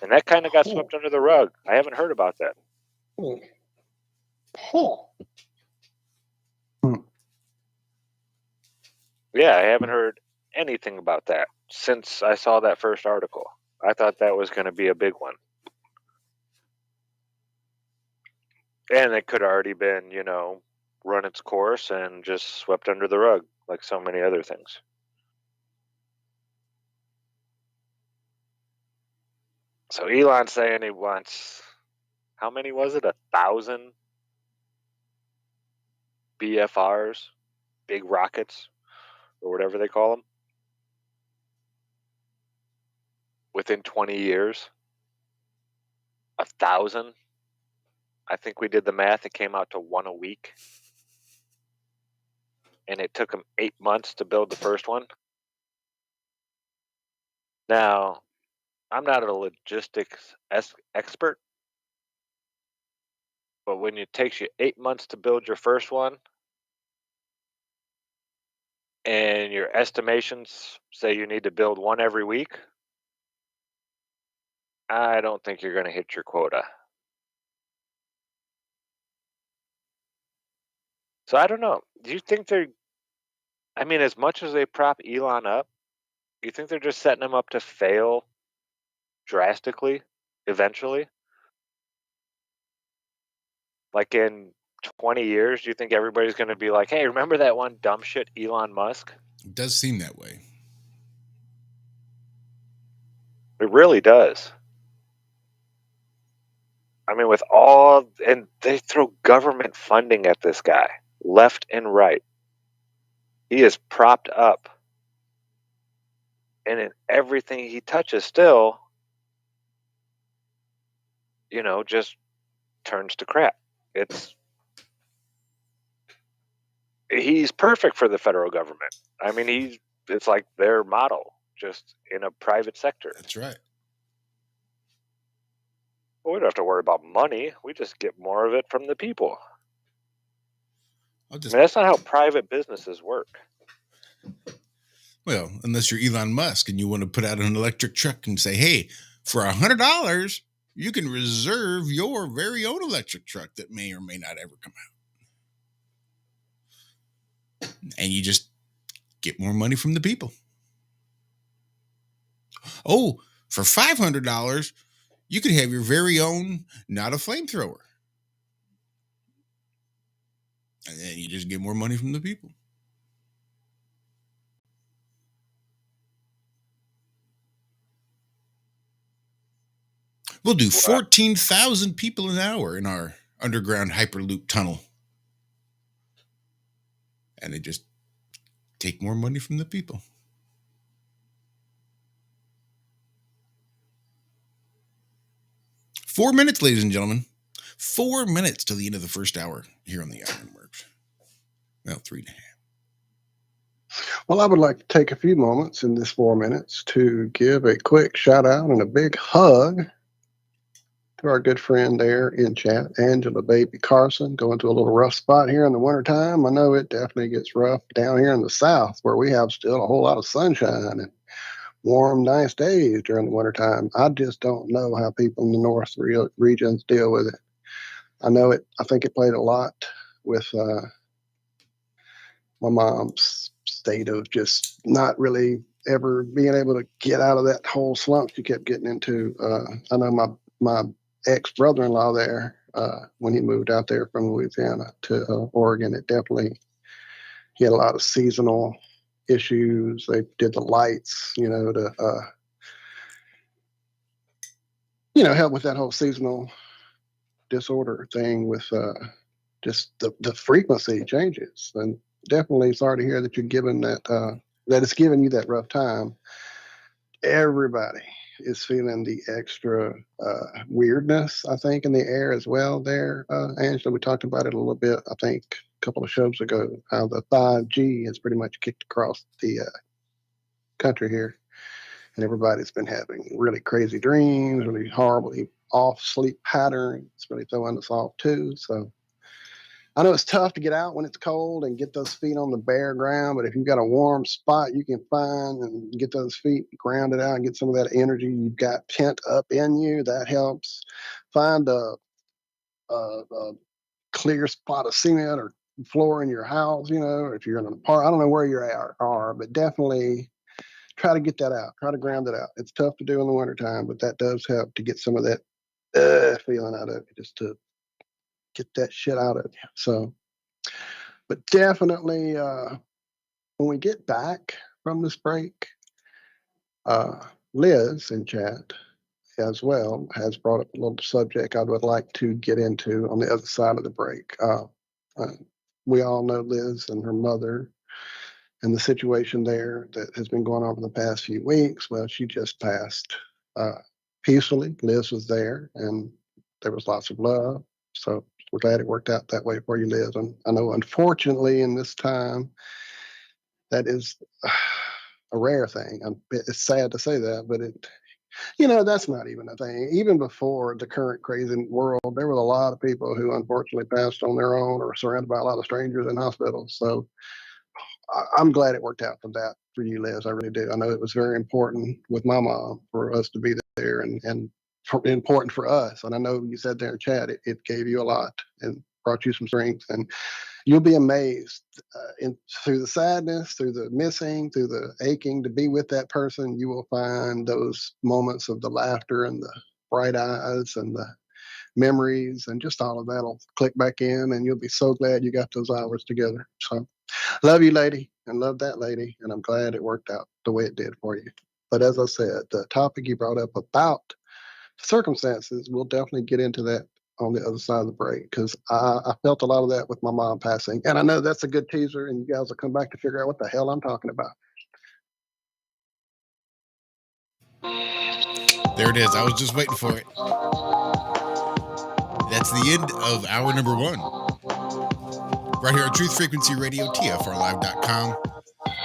And that kind of got swept under the rug. I haven't heard about that. Yeah, I haven't heard anything about that since I saw that first article. I thought that was going to be a big one. And it could have already been, run its course and just swept under the rug like so many other things. So Elon's saying he wants, how many was it? 1,000 BFRs, big rockets, or whatever they call them, within 20 years. 1,000. I think we did the math. It came out to 1 a week. And it took them 8 months to build the first one. Now, I'm not a logistics expert, but when it takes you 8 months to build your first one, and your estimations say you need to build one every week, I don't think you're going to hit your quota. So I don't know. Do you think as much as they prop Elon up, do you think they're just setting him up to fail drastically eventually? Like in 20 years, do you think everybody's going to be like, hey, remember that one dumb shit Elon Musk? It does seem that way. It really does. And they throw government funding at this guy left and right. He is propped up. And in everything he touches still, just turns to crap. He's perfect for the federal government. It's like their model, just in a private sector. That's right. Well, we don't have to worry about money. We just get more of it from the people. That's not how private businesses work. Well, unless you're Elon Musk and you want to put out an electric truck and say, hey, for $100, you can reserve your very own electric truck that may or may not ever come out. And you just get more money from the people. Oh, for $500, you could have your very own, not a flamethrower. And then you just get more money from the people. We'll do 14,000 people an hour in our underground Hyperloop tunnel. And they just take more money from the people. Four minutes, ladies and gentlemen. 4 minutes till the end of the first hour here on the Ironworx. Well, 3.5. Well, I would like to take a few moments in this 4 minutes to give a quick shout out and a big hug to our good friend there in chat, Angela Baby Carson, going through a little rough spot here in the wintertime. I know it definitely gets rough down here in the South where we have still a whole lot of sunshine and warm, nice days during the wintertime. I just don't know how people in the North regions deal with it. I think it played a lot with my mom's state of just not really ever being able to get out of that whole slump she kept getting into. I know my ex-brother-in-law there, when he moved out there from Louisiana to Oregon, he had a lot of seasonal issues. They did the lights, to help with that whole seasonal disorder thing with just the frequency changes. And definitely sorry to hear that you're given that it's giving you that rough time. Everybody is feeling the extra weirdness, I think, in the air as well there. Angela, we talked about it a little bit, I think, a couple of shows ago, how the 5G has pretty much kicked across the country here. and everybody's been having really crazy dreams, really horribly off sleep patterns. It's really throwing us off too. So I know it's tough to get out when it's cold and get those feet on the bare ground, but if you've got a warm spot you can find and get those feet grounded out and get some of that energy you've got pent up in you, that helps. Find a clear spot of cement or floor in your house, or if you're in an apartment. I don't know where you are, but definitely try to get that out. Try to ground it out. It's tough to do in the wintertime, but that does help to get some of that feeling out of it, just to get that shit out of you. So, but definitely when we get back from this break, Liz in chat as well has brought up a little subject I would like to get into on the other side of the break. We all know Liz and her mother and the situation there that has been going on for the past few weeks. Well, she just passed peacefully. Liz was there, and there was lots of love. So we're glad it worked out that way for you, Liz. And I know, unfortunately, in this time, that is a rare thing. It's sad to say that, but that's not even a thing. Even before the current crazy world, there was a lot of people who unfortunately passed on their own or surrounded by a lot of strangers in hospitals. So I'm glad it worked out for you, Liz. I really do. I know it was very important with my mom for us to be there and important for us. And I know you said there in chat, it gave you a lot and brought you some strength. And you'll be amazed through the sadness, through the missing, through the aching to be with that person. You will find those moments of the laughter and the bright eyes and the memories, and just all of that'll click back in, and you'll be so glad you got those hours together. So love you, lady, and love that lady, and I'm glad it worked out the way it did for you. But as I said, the topic you brought up about circumstances, we'll definitely get into that on the other side of the break, because I felt a lot of that with my mom passing. And I know that's a good teaser, and you guys will come back to figure out what the hell I'm talking about. There it is. I was just waiting for it. That's the end of hour number 1. Right here on Truth Frequency Radio, TFRlive.com.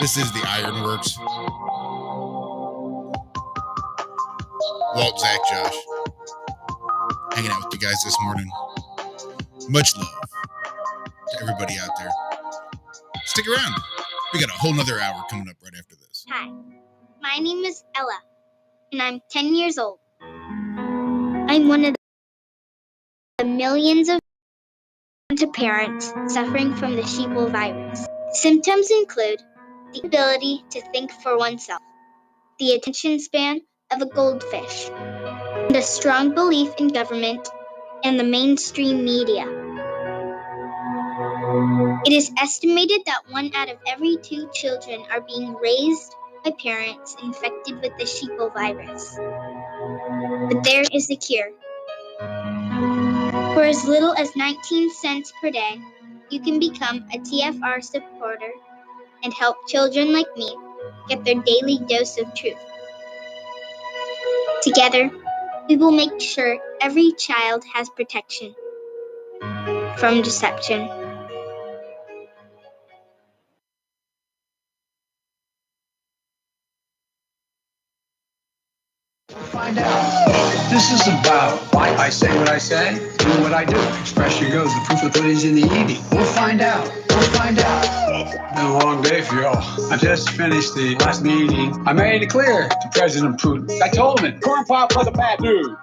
This is the Ironworx. Walt, Zach, Josh, hanging out with you guys this morning. Much love to everybody out there. Stick around. We got a whole nother hour coming up right after this. Hi, my name is Ella, and I'm 10 years old. I'm one of the millions of parents suffering from the sheeple virus. Symptoms include the inability to think for oneself, the attention span of a goldfish, and a strong belief in government and the mainstream media. It is estimated that 1 out of every 2 children are being raised by parents infected with the sheeple virus. But there is a cure. For as little as 19 cents per day, you can become a TFR supporter and help children like me get their daily dose of truth. Together, we will make sure every child has protection from deception. Find out. This is about why I say what I say, do what I do. Expression goes, the proof of the pudding's in the eating. We'll find out. We'll find out. Been a long day for y'all. I just finished the last meeting. I made it clear to President Putin. I told him corn pop was a bad dude.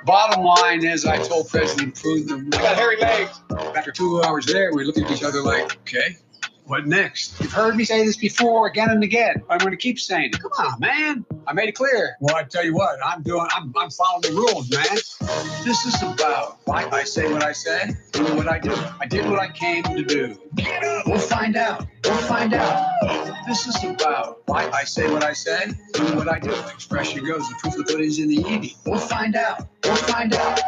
Bottom line is, I told President Putin, I got hairy legs. After 2 hours there, we looked at each other like, okay, what next? You've heard me say this before again and again. I'm going to keep saying it. Come on, man. I made it clear. Well, I tell you what, I'm following the rules, man. This is about why I say what I say, do what I do. I did what I came to do. We'll find out. We'll find out. This is about why I say what I say, do what I do. Expression goes, the proof of the pudding's in the eating. We'll find out. We'll find out.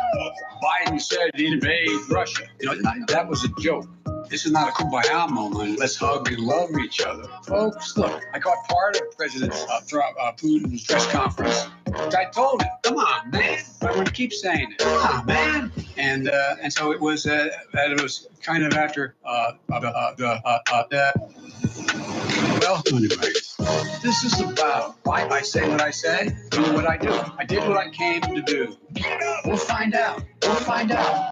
Biden said he'd invade Russia. That was a joke. This is not a kumbaya moment. Let's hug and love each other. Folks, look, I caught part of President Putin's press conference. I told him, come on, man. I'm going to keep saying it. Come on, man. And so it was kind of after Well, anyways, this is about why I say what I say, do what I do. I did what I came to do. We'll find out. We'll find out.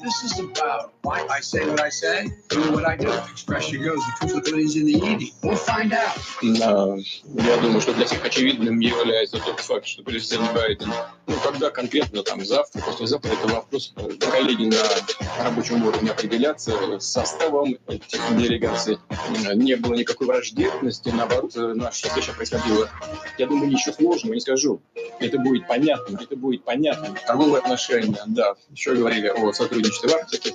This is about why I say what I say, do what I do. Expression goes, the proof of the pudding's in the eating. We'll find out. Да, я думаю, что для всех очевидным является тот факт, что президент Байден, когда конкретно там завтра, послезавтра, это вопрос коллеги на рабочем уровне определяться с составом этих делегаций. Не было никакой враждебности, наоборот, наша встреча происходила, я думаю, ничего сложного не скажу. Это будет понятно. Торговые отношения, да. Еще говорили о сотрудничестве в Арктике.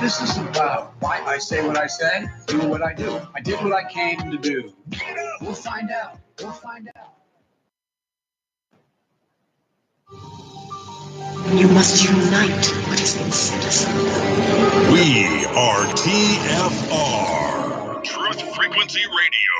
This is about why I say what I say, do what I do. I did what I came to do. We'll find out. We'll find out. You must unite what has been set aside. We are TFR, Truth Frequency Radio.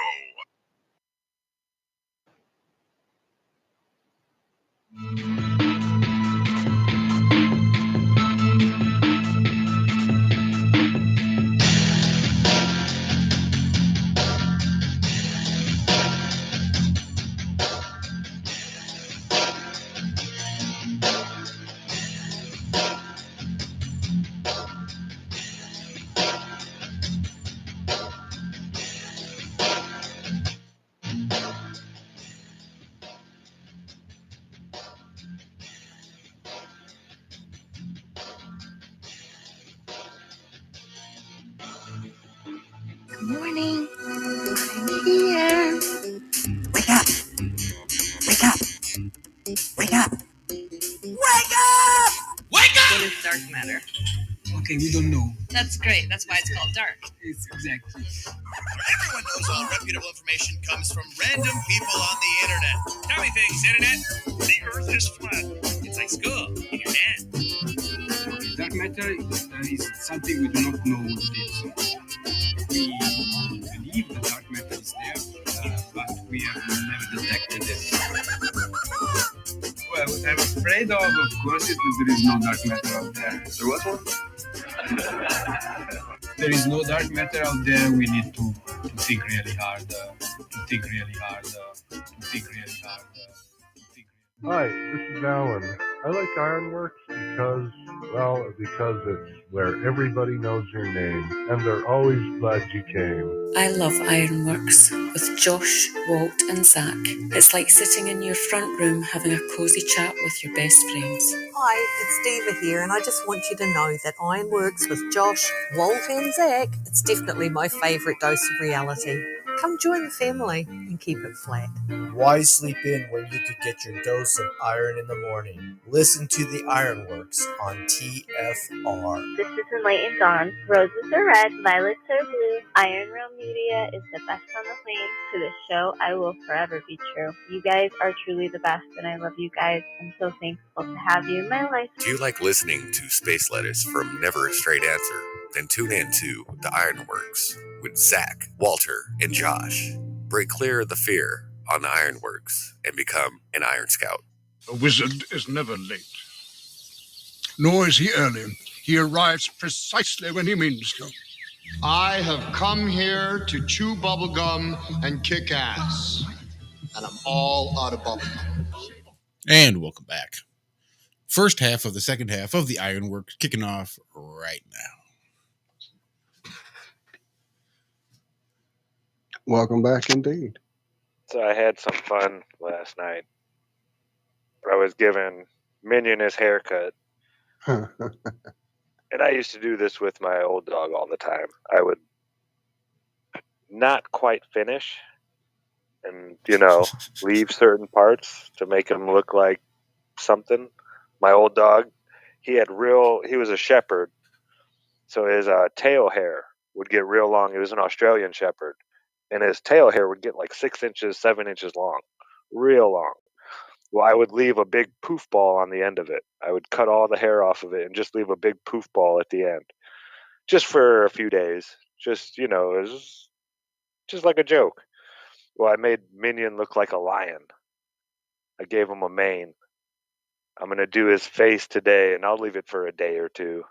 Good morning. I'm here. Wake up. Wake up. Wake up. Wake up! Wake up! What is dark matter? Okay, we don't know. That's great. That's why it's called dark. It's exactly. Everyone knows all reputable information comes from random people on the internet. Tell me things, internet. The Earth is flat. It's like school in your hand. Okay, dark matter is something we do not know what it is. We believe the dark matter is there, but we have never detected it. Well, what I'm afraid of course, is that there is no dark matter out there. There was one? There is no dark matter out there. We need to think really hard. Hi, this is Alan. I like Ironworx because it's where everybody knows your name, and they're always glad you came. I love Ironworx with Josh, Walt, and Zach. It's like sitting in your front room having a cozy chat with your best friends. Hi, it's Diva here, and I just want you to know that Ironworx with Josh, Walt, and Zach, it's definitely my favourite dose of reality. Come join the family and keep it flat. Why sleep in when you could get your dose of iron in the morning? Listen to the Ironworx on TFR. This is Enlightened Dawn. Roses are red, violets are blue. Iron Realm Media is the best on the planet. To this show, I will forever be true. You guys are truly the best, and I love you guys. I'm so thankful to have you in my life. Do you like listening to space letters from Never a Straight Answer? Then tune in to the Ironworx with Zach, Walter, and Josh. Break clear of the fear on the Ironworx and become an Iron Scout. A wizard is never late, nor is he early. He arrives precisely when he means to. I have come here to chew bubblegum and kick ass, and I'm all out of bubblegum. And welcome back. First half of the second half of the Ironworx kicking off right now. Welcome back indeed. So I had some fun last night. I was giving Minion his haircut. And I used to do this with my old dog all the time. I would not quite finish and, leave certain parts to make him look like something. My old dog, he was a shepherd. So his tail hair would get real long. He was an Australian shepherd. And his tail hair would get like 6 inches, 7 inches long. Real long. Well, I would leave a big poof ball on the end of it. I would cut all the hair off of it and just leave a big poof ball at the end. Just for a few days. Just, it was just like a joke. Well, I made Minion look like a lion. I gave him a mane. I'm going to do his face today, and I'll leave it for a day or two.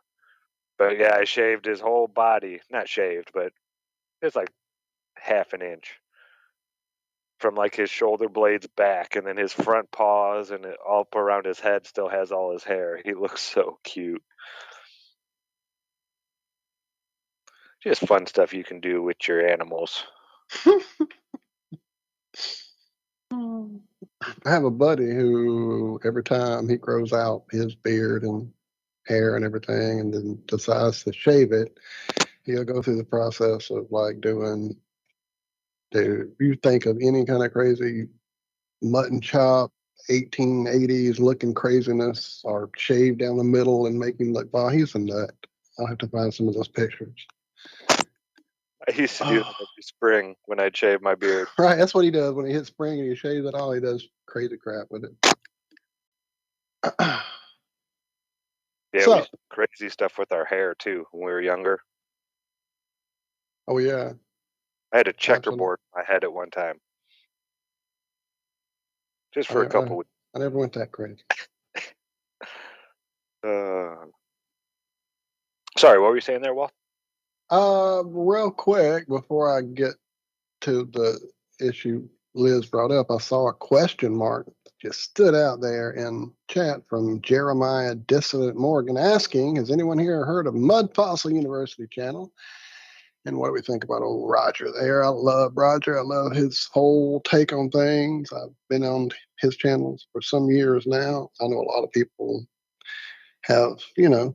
But yeah, I shaved his whole body. Not shaved, but it's like half an inch from like his shoulder blades back, and then his front paws and all up around his head still has all his hair. He looks so cute. Just fun stuff you can do with your animals. I have a buddy who every time he grows out his beard and hair and everything and then decides to shave it, he'll go through the process of like do you think of any kind of crazy mutton chop 1880s looking craziness or shave down the middle and make him look, wow, he's a nut. I'll have to find some of those pictures. I used to do that every spring when I'd shave my beard. Right, that's what he does when he hits spring and he shaves it all. He does crazy crap with it. Yeah, So- we used to do crazy stuff with our hair too when we were younger. Oh yeah, I had a checkerboard in my head at one time, just for a couple weeks. I never went that crazy. Sorry, what were you saying there, Walt? Real quick before I get to the issue Liz brought up, I saw a question mark just stood out there in chat from Jeremiah Dissident Morgan asking, has anyone here heard of Mud Fossil University channel? And what do we think about old Roger there? I love Roger. I love his whole take on things. I've been on his channels for some years now. I know a lot of people have,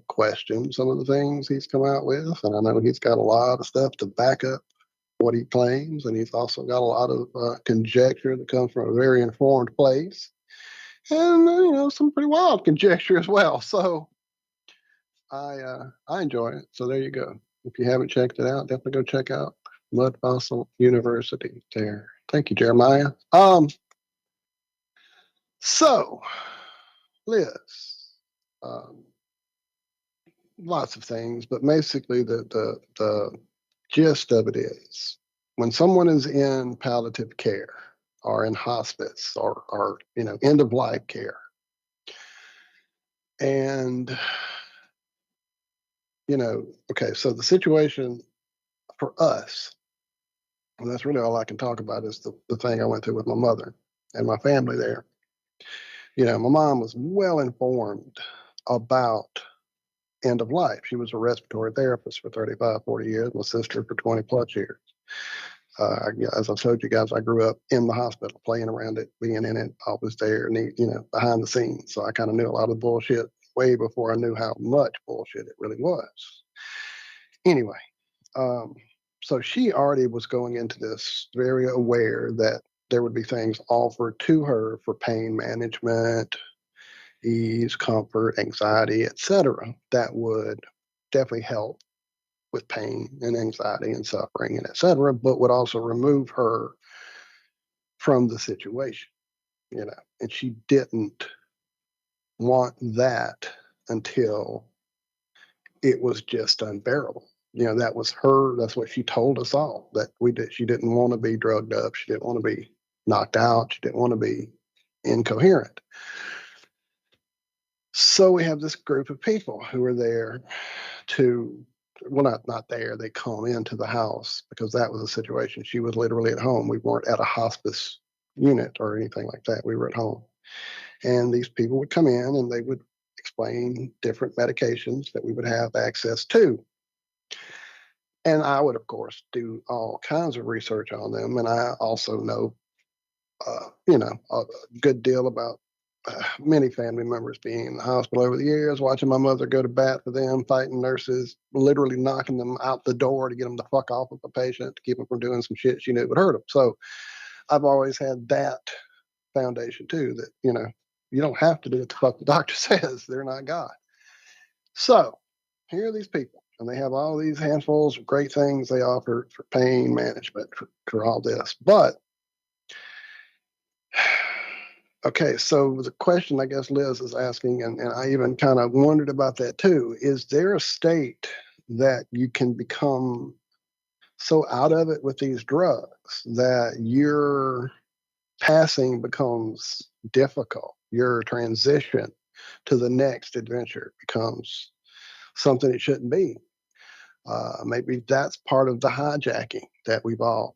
questioned some of the things he's come out with. And I know he's got a lot of stuff to back up what he claims. And he's also got a lot of conjecture that comes from a very informed place. And, some pretty wild conjecture as well. So I enjoy it. So there you go. If you haven't checked it out, definitely go check out Mud Fossil University there. Thank you, Jeremiah. So, Liz, lots of things, but basically the gist of it is when someone is in palliative care or in hospice or end of life care, and okay, so the situation for us, and that's really all I can talk about, is the thing I went through with my mother and my family there. My mom was well informed about end of life. She was a respiratory therapist for 35, 40 years, my sister for 20 plus years. As I've told you guys, I grew up in the hospital, playing around it, being in it. I was there, behind the scenes. So I kind of knew a lot of bullshit way before I knew how much bullshit it really was. Anyway, so she already was going into this very aware that there would be things offered to her for pain management, ease, comfort, anxiety, etc., that would definitely help with pain and anxiety and suffering and etc., but would also remove her from the situation, and she didn't want that until it was just unbearable. That was her. That's what she told us all, that she didn't want to be drugged up. She didn't want to be knocked out. She didn't want to be incoherent. So we have this group of people who are there to, well, not there. They come into the house because that was the situation. She was literally at home. We weren't at a hospice unit or anything like that. We were at home. And these people would come in and they would explain different medications that we would have access to. And I would, of course, do all kinds of research on them. And I also know, a good deal about many family members being in the hospital over the years, watching my mother go to bat for them, fighting nurses, literally knocking them out the door to get them the fuck off of a patient, to keep them from doing some shit she knew would hurt them. So I've always had that foundation too, that, you don't have to do what the fuck the doctor says. They're not God. So here are these people, and they have all these handfuls of great things they offer for pain management, for all this. But okay, so the question I guess Liz is asking, and I even kind of wondered about that too, is there a state that you can become so out of it with these drugs that your passing becomes difficult? Your transition to the next adventure becomes something it shouldn't be. Maybe that's part of the hijacking that we've all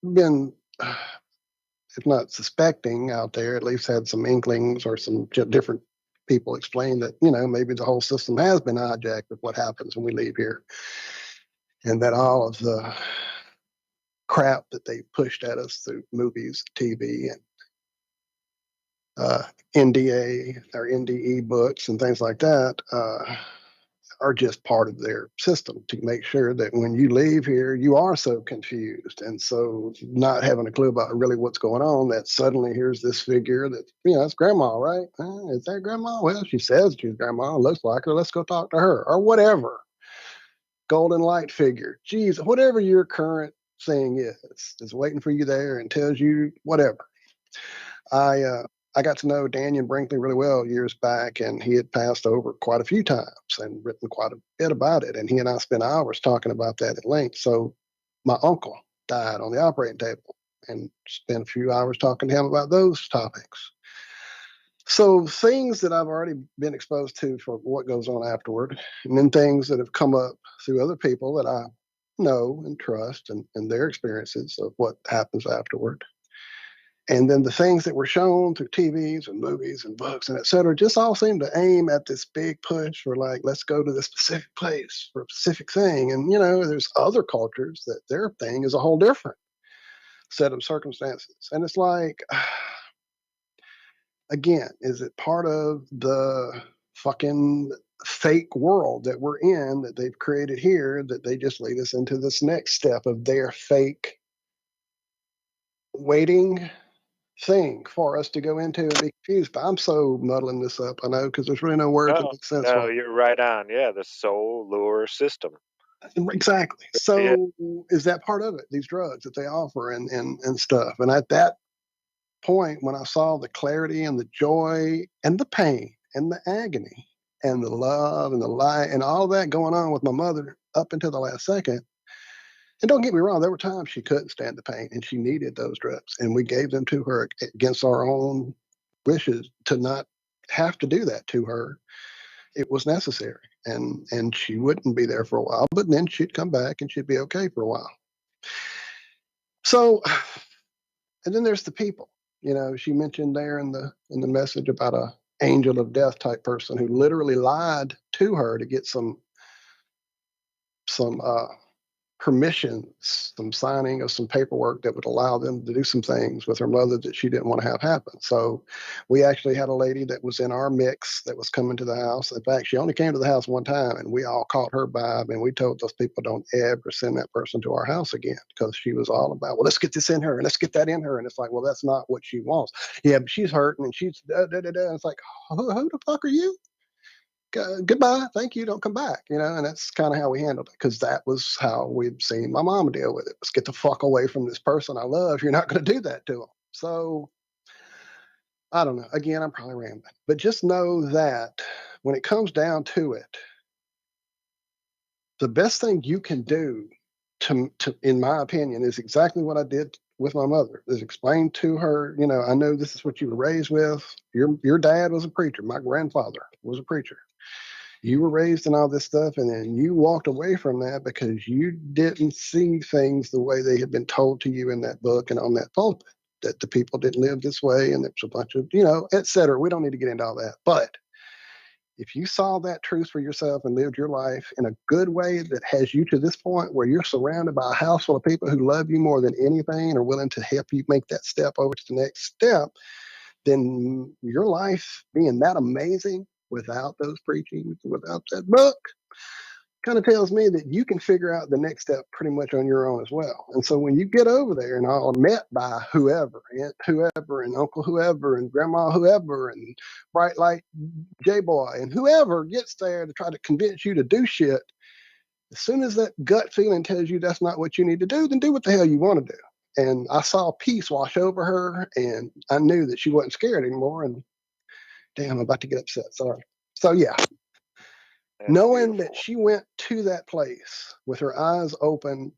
been, if not suspecting out there, at least had some inklings or some different people explain that, maybe the whole system has been hijacked with what happens when we leave here. And that all of the crap that they pushed at us through movies, TV, and NDA or NDE books and things like that are just part of their system to make sure that when you leave here, you are so confused and so not having a clue about really what's going on, that suddenly here's this figure that, it's grandma, right? Is that grandma? Well, she says she's grandma. Looks like her. Let's go talk to her or whatever. Golden light figure. Geez, whatever your current thing is waiting for you there and tells you whatever. I got to know Daniel Brinkley really well years back, and he had passed over quite a few times and written quite a bit about it. And he and I spent hours talking about that at length. So my uncle died on the operating table, and spent a few hours talking to him about those topics. So things that I've already been exposed to for what goes on afterward, and then things that have come up through other people that I know and trust and their experiences of what happens afterward. And then the things that were shown through TVs and movies and books and et cetera, just all seem to aim at this big push for like, let's go to this specific place for a specific thing. And, there's other cultures that their thing is a whole different set of circumstances. And it's like, again, is it part of the fucking fake world that we're in that they've created here that they just lead us into this next step of their fake waiting thing for us to go into and be confused? But I'm so muddling this up, I know, because there's really no words that make sense. No, you're right on. Yeah, the soul lure system. Exactly. So is that part of it? These drugs that they offer and stuff. And at that point, when I saw the clarity and the joy and the pain and the agony and the love and the light and all that going on with my mother up until the last second. And don't get me wrong, there were times she couldn't stand the pain and she needed those drugs. And we gave them to her against our own wishes to not have to do that to her. It was necessary. And she wouldn't be there for a while, but then she'd come back and she'd be okay for a while. So, and then there's the people. She mentioned there in the message about a angel of death type person who literally lied to her to get some permissions, some signing of some paperwork that would allow them to do some things with her mother that she didn't want to have happen. So we actually had a lady that was in our mix that was coming to the house. In fact, she only came to the house one time, and we all caught her vibe, and we told those people don't ever send that person to our house again, because she was all about, well, let's get this in her and let's get that in her. And it's like, well, that's not what she wants. Yeah, but she's hurting and she's It's like, who the fuck are you? Goodbye, thank you, don't come back, and that's kind of how we handled it, because that was how we'd seen my mom deal with it. Let's get the fuck away from this person I love. You're not going to do that to them. So I don't know. Again, I'm probably rambling, but just know that when it comes down to it, the best thing you can do to in my opinion, is exactly what I did with my mother, is explain to her, I know this is what you were raised with. Your dad was a preacher. My grandfather was a preacher. You were raised in all this stuff, and then you walked away from that because you didn't see things the way they had been told to you in that book and on that pulpit, that the people didn't live this way, and there's a bunch of, et cetera. We don't need to get into all that. But if you saw that truth for yourself and lived your life in a good way that has you to this point where you're surrounded by a house full of people who love you more than anything and are willing to help you make that step over to the next step, then your life being that amazing without those preachings, without that book, kind of tells me that you can figure out the next step pretty much on your own as well. And so when you get over there and all met by whoever, Aunt whoever, and Uncle whoever, and Grandma whoever, and Bright Light J-Boy, and whoever gets there to try to convince you to do shit, as soon as that gut feeling tells you that's not what you need to do, then do what the hell you want to do. And I saw peace wash over her, and I knew that she wasn't scared anymore. And damn, I'm about to get upset. Sorry. So yeah, knowing that she went to that place with her eyes open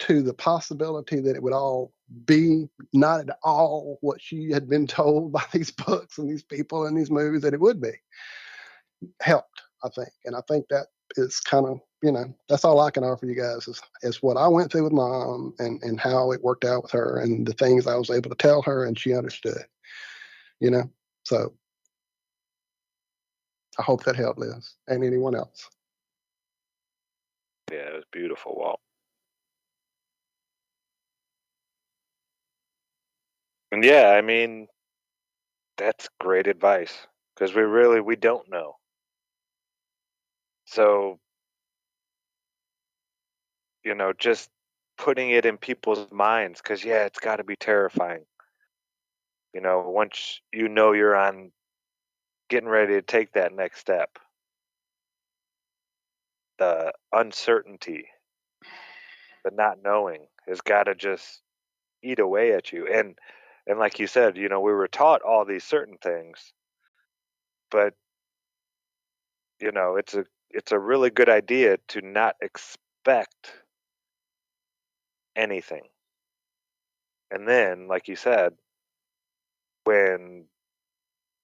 to the possibility that it would all be not at all what she had been told by these books and these people and these movies that it would be, helped, I think. And I think that is kind of that's all I can offer you guys is what I went through with Mom and how it worked out with her and the things I was able to tell her and she understood. So I hope that helped Liz and anyone else. Yeah, it was beautiful, Walt. And yeah, I mean, that's great advice because we don't know. So, just putting it in people's minds because, yeah, it's got to be terrifying. Once you're on getting ready to take that next step, the uncertainty, the not knowing has got to just eat away at you. And like you said, we were taught all these certain things, but it's a really good idea to not expect anything. And then, like you said, when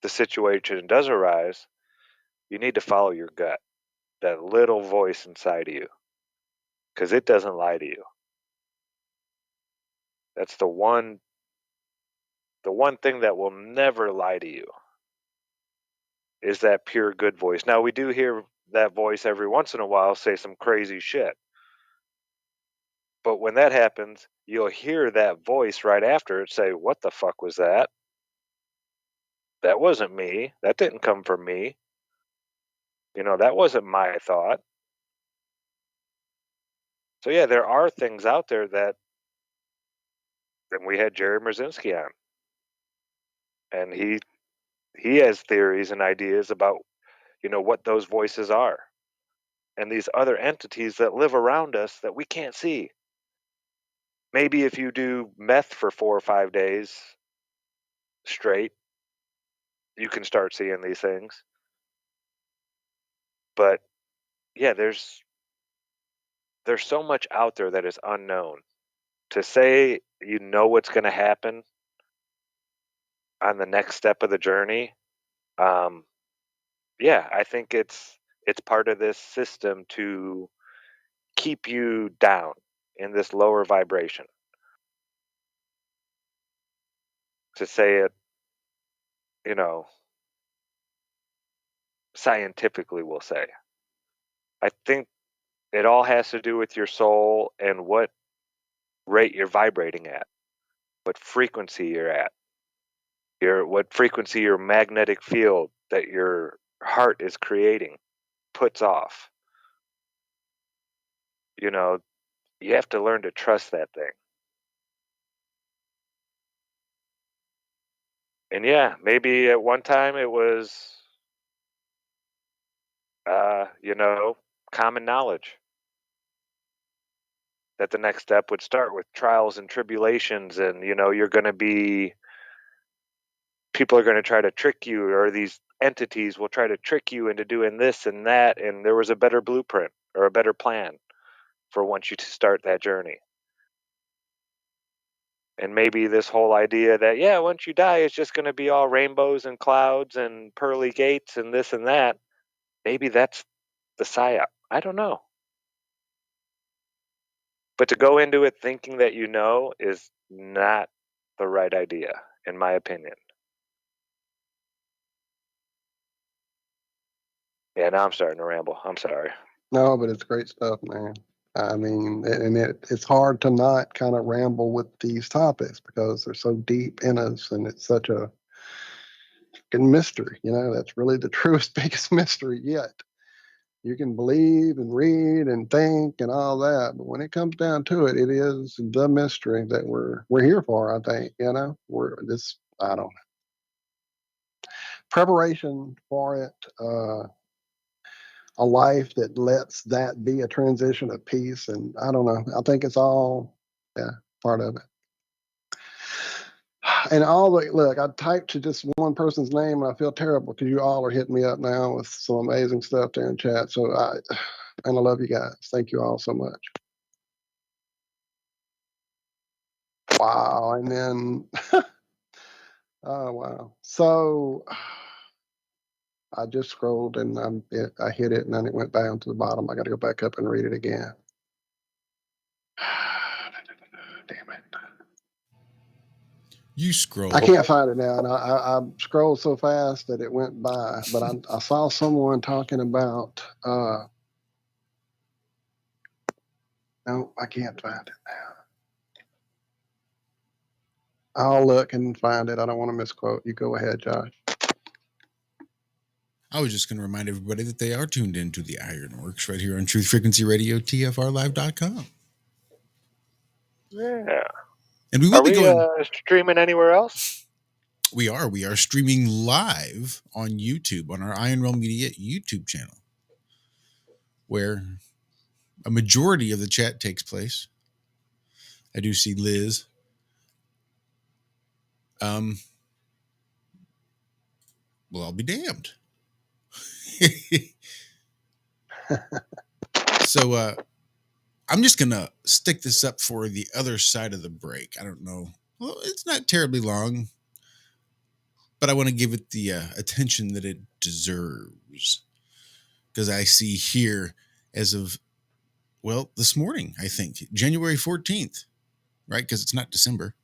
the situation does arise, you need to follow your gut, that little voice inside of you, because it doesn't lie to you. That's the one thing that will never lie to you is that pure good voice. Now, we do hear that voice every once in a while say some crazy shit. But when that happens, you'll hear that voice right after it say, "What the fuck was that? That wasn't me. That didn't come from me. That wasn't my thought." So yeah, there are things out there that, and we had Jerry Merzinski on, and he has theories and ideas about, what those voices are, and these other entities that live around us that we can't see. Maybe if you do meth for 4 or 5 days straight, you can start seeing these things. But yeah, there's so much out there that is unknown. To say what's going to happen on the next step of the journey, yeah, I think it's part of this system to keep you down in this lower vibration. To say it, scientifically, we'll say. I think it all has to do with your soul and what rate you're vibrating at, what frequency you're at, what frequency your magnetic field that your heart is creating puts off. You have to learn to trust that thing. And yeah, maybe at one time it was, common knowledge that the next step would start with trials and tribulations, and you're going to be, people are going to try to trick you, or these entities will try to trick you into doing this and that, and there was a better blueprint or a better plan for once you to start that journey. And maybe this whole idea that, yeah, once you die, it's just going to be all rainbows and clouds and pearly gates and this and that. Maybe that's the psyop. I don't know. But to go into it thinking that is not the right idea, in my opinion. Yeah, now I'm starting to ramble. I'm sorry. No, but it's great stuff, man. I mean, and it's hard to not kind of ramble with these topics because they're so deep in us, and it's such a fucking mystery. That's really the truest, biggest mystery yet. You can believe and read and think and all that, but when it comes down to it, it is the mystery that we're here for. I think I don't know. Preparation for it. A life that lets that be a transition of peace. And I don't know. I think it's all, part of it. And look, I typed to just one person's name and I feel terrible because you all are hitting me up now with some amazing stuff there in chat. So I love you guys. Thank you all so much. Wow. And then, oh, wow. So I just scrolled and I hit it and then it went down to the bottom. I got to go back up and read it again. Damn it. You scroll. I can't find it now. And I scrolled so fast that it went by. But I saw someone talking about. No, I can't find it now. I'll look and find it. I don't want to misquote. You go ahead, Josh. I was just going to remind everybody that they are tuned into the Ironworks right here on Truth Frequency Radio, TFRlive.com. Yeah. And we will be going. Streaming anywhere else? We are. We are streaming live on YouTube, on our Iron Realm Media YouTube channel, where a majority of the chat takes place. I do see Liz. Well, I'll be damned. So I'm just going to stick this up for the other side of the break. I don't know. Well, it's not terribly long, but I want to give it the attention that it deserves. Because I see here as of, well, this morning, I think, January 14th, right? Because it's not December.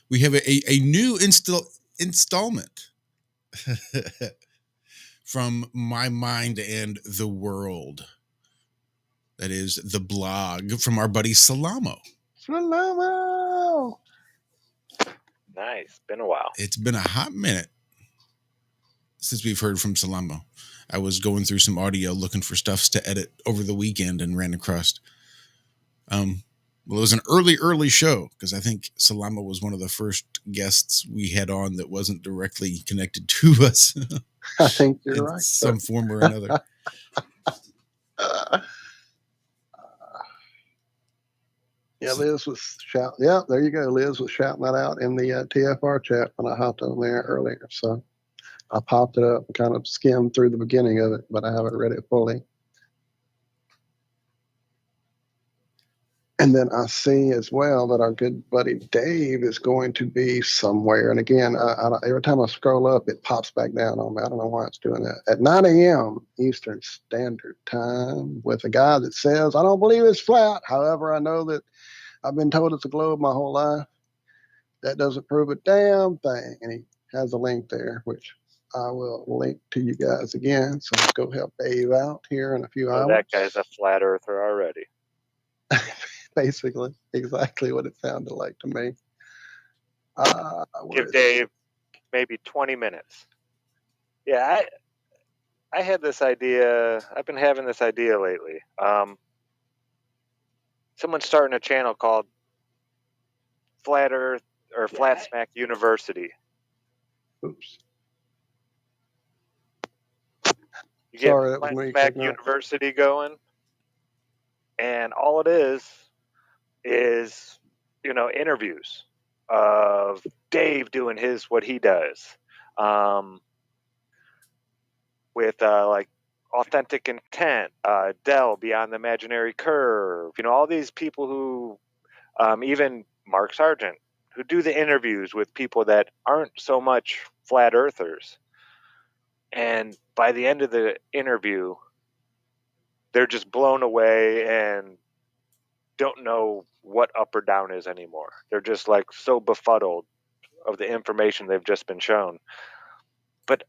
We have a new installment from My Mind and the World. That is the blog from our buddy Salamo. Salamo! Nice. Been a while. It's been a hot minute since we've heard from Salamo. I was going through some audio looking for stuffs to edit over the weekend and ran across. Well, it was an early show because I think Salamo was one of the first guests we had on that wasn't directly connected to us. I think you're in right. some form or another. Yeah, Liz was shouting. Yeah, there you go. Liz was shouting that out in the TFR chat when I hopped on there earlier. So I popped it up and kind of skimmed through the beginning of it, but I haven't read it fully. And then I see as well that our good buddy Dave is going to be somewhere. And again, every time I scroll up, it pops back down on me. I don't know why it's doing that. At 9 a.m. Eastern Standard Time with a guy that says, I don't believe it's flat. However, I know that I've been told it's a globe my whole life. That doesn't prove a damn thing. And he has a link there, which I will link to you guys again. So go help Dave out here in a few hours. That guy's a flat earther already. Basically, exactly what it sounded like to me. Give Dave maybe 20 minutes. Yeah, I had this idea. I've been having this idea lately. Someone's starting a channel called Flat Earth or Flat Smack University. Oops. You get Flat Smack University going, and all it is interviews of Dave doing what he does, with like Authentic Intent, Dell, Beyond the Imaginary Curve, all these people who, even Mark Sargent, who do the interviews with people that aren't so much flat earthers. And by the end of the interview, they're just blown away and don't know what up or down is anymore. They're just like so befuddled of the information they've just been shown. But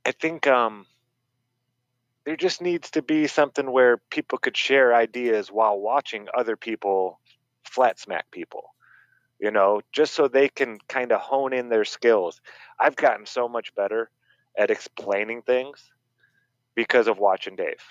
I think there just needs to be something where people could share ideas while watching other people flat smack people, just so they can kind of hone in their skills. I've gotten so much better at explaining things because of watching Dave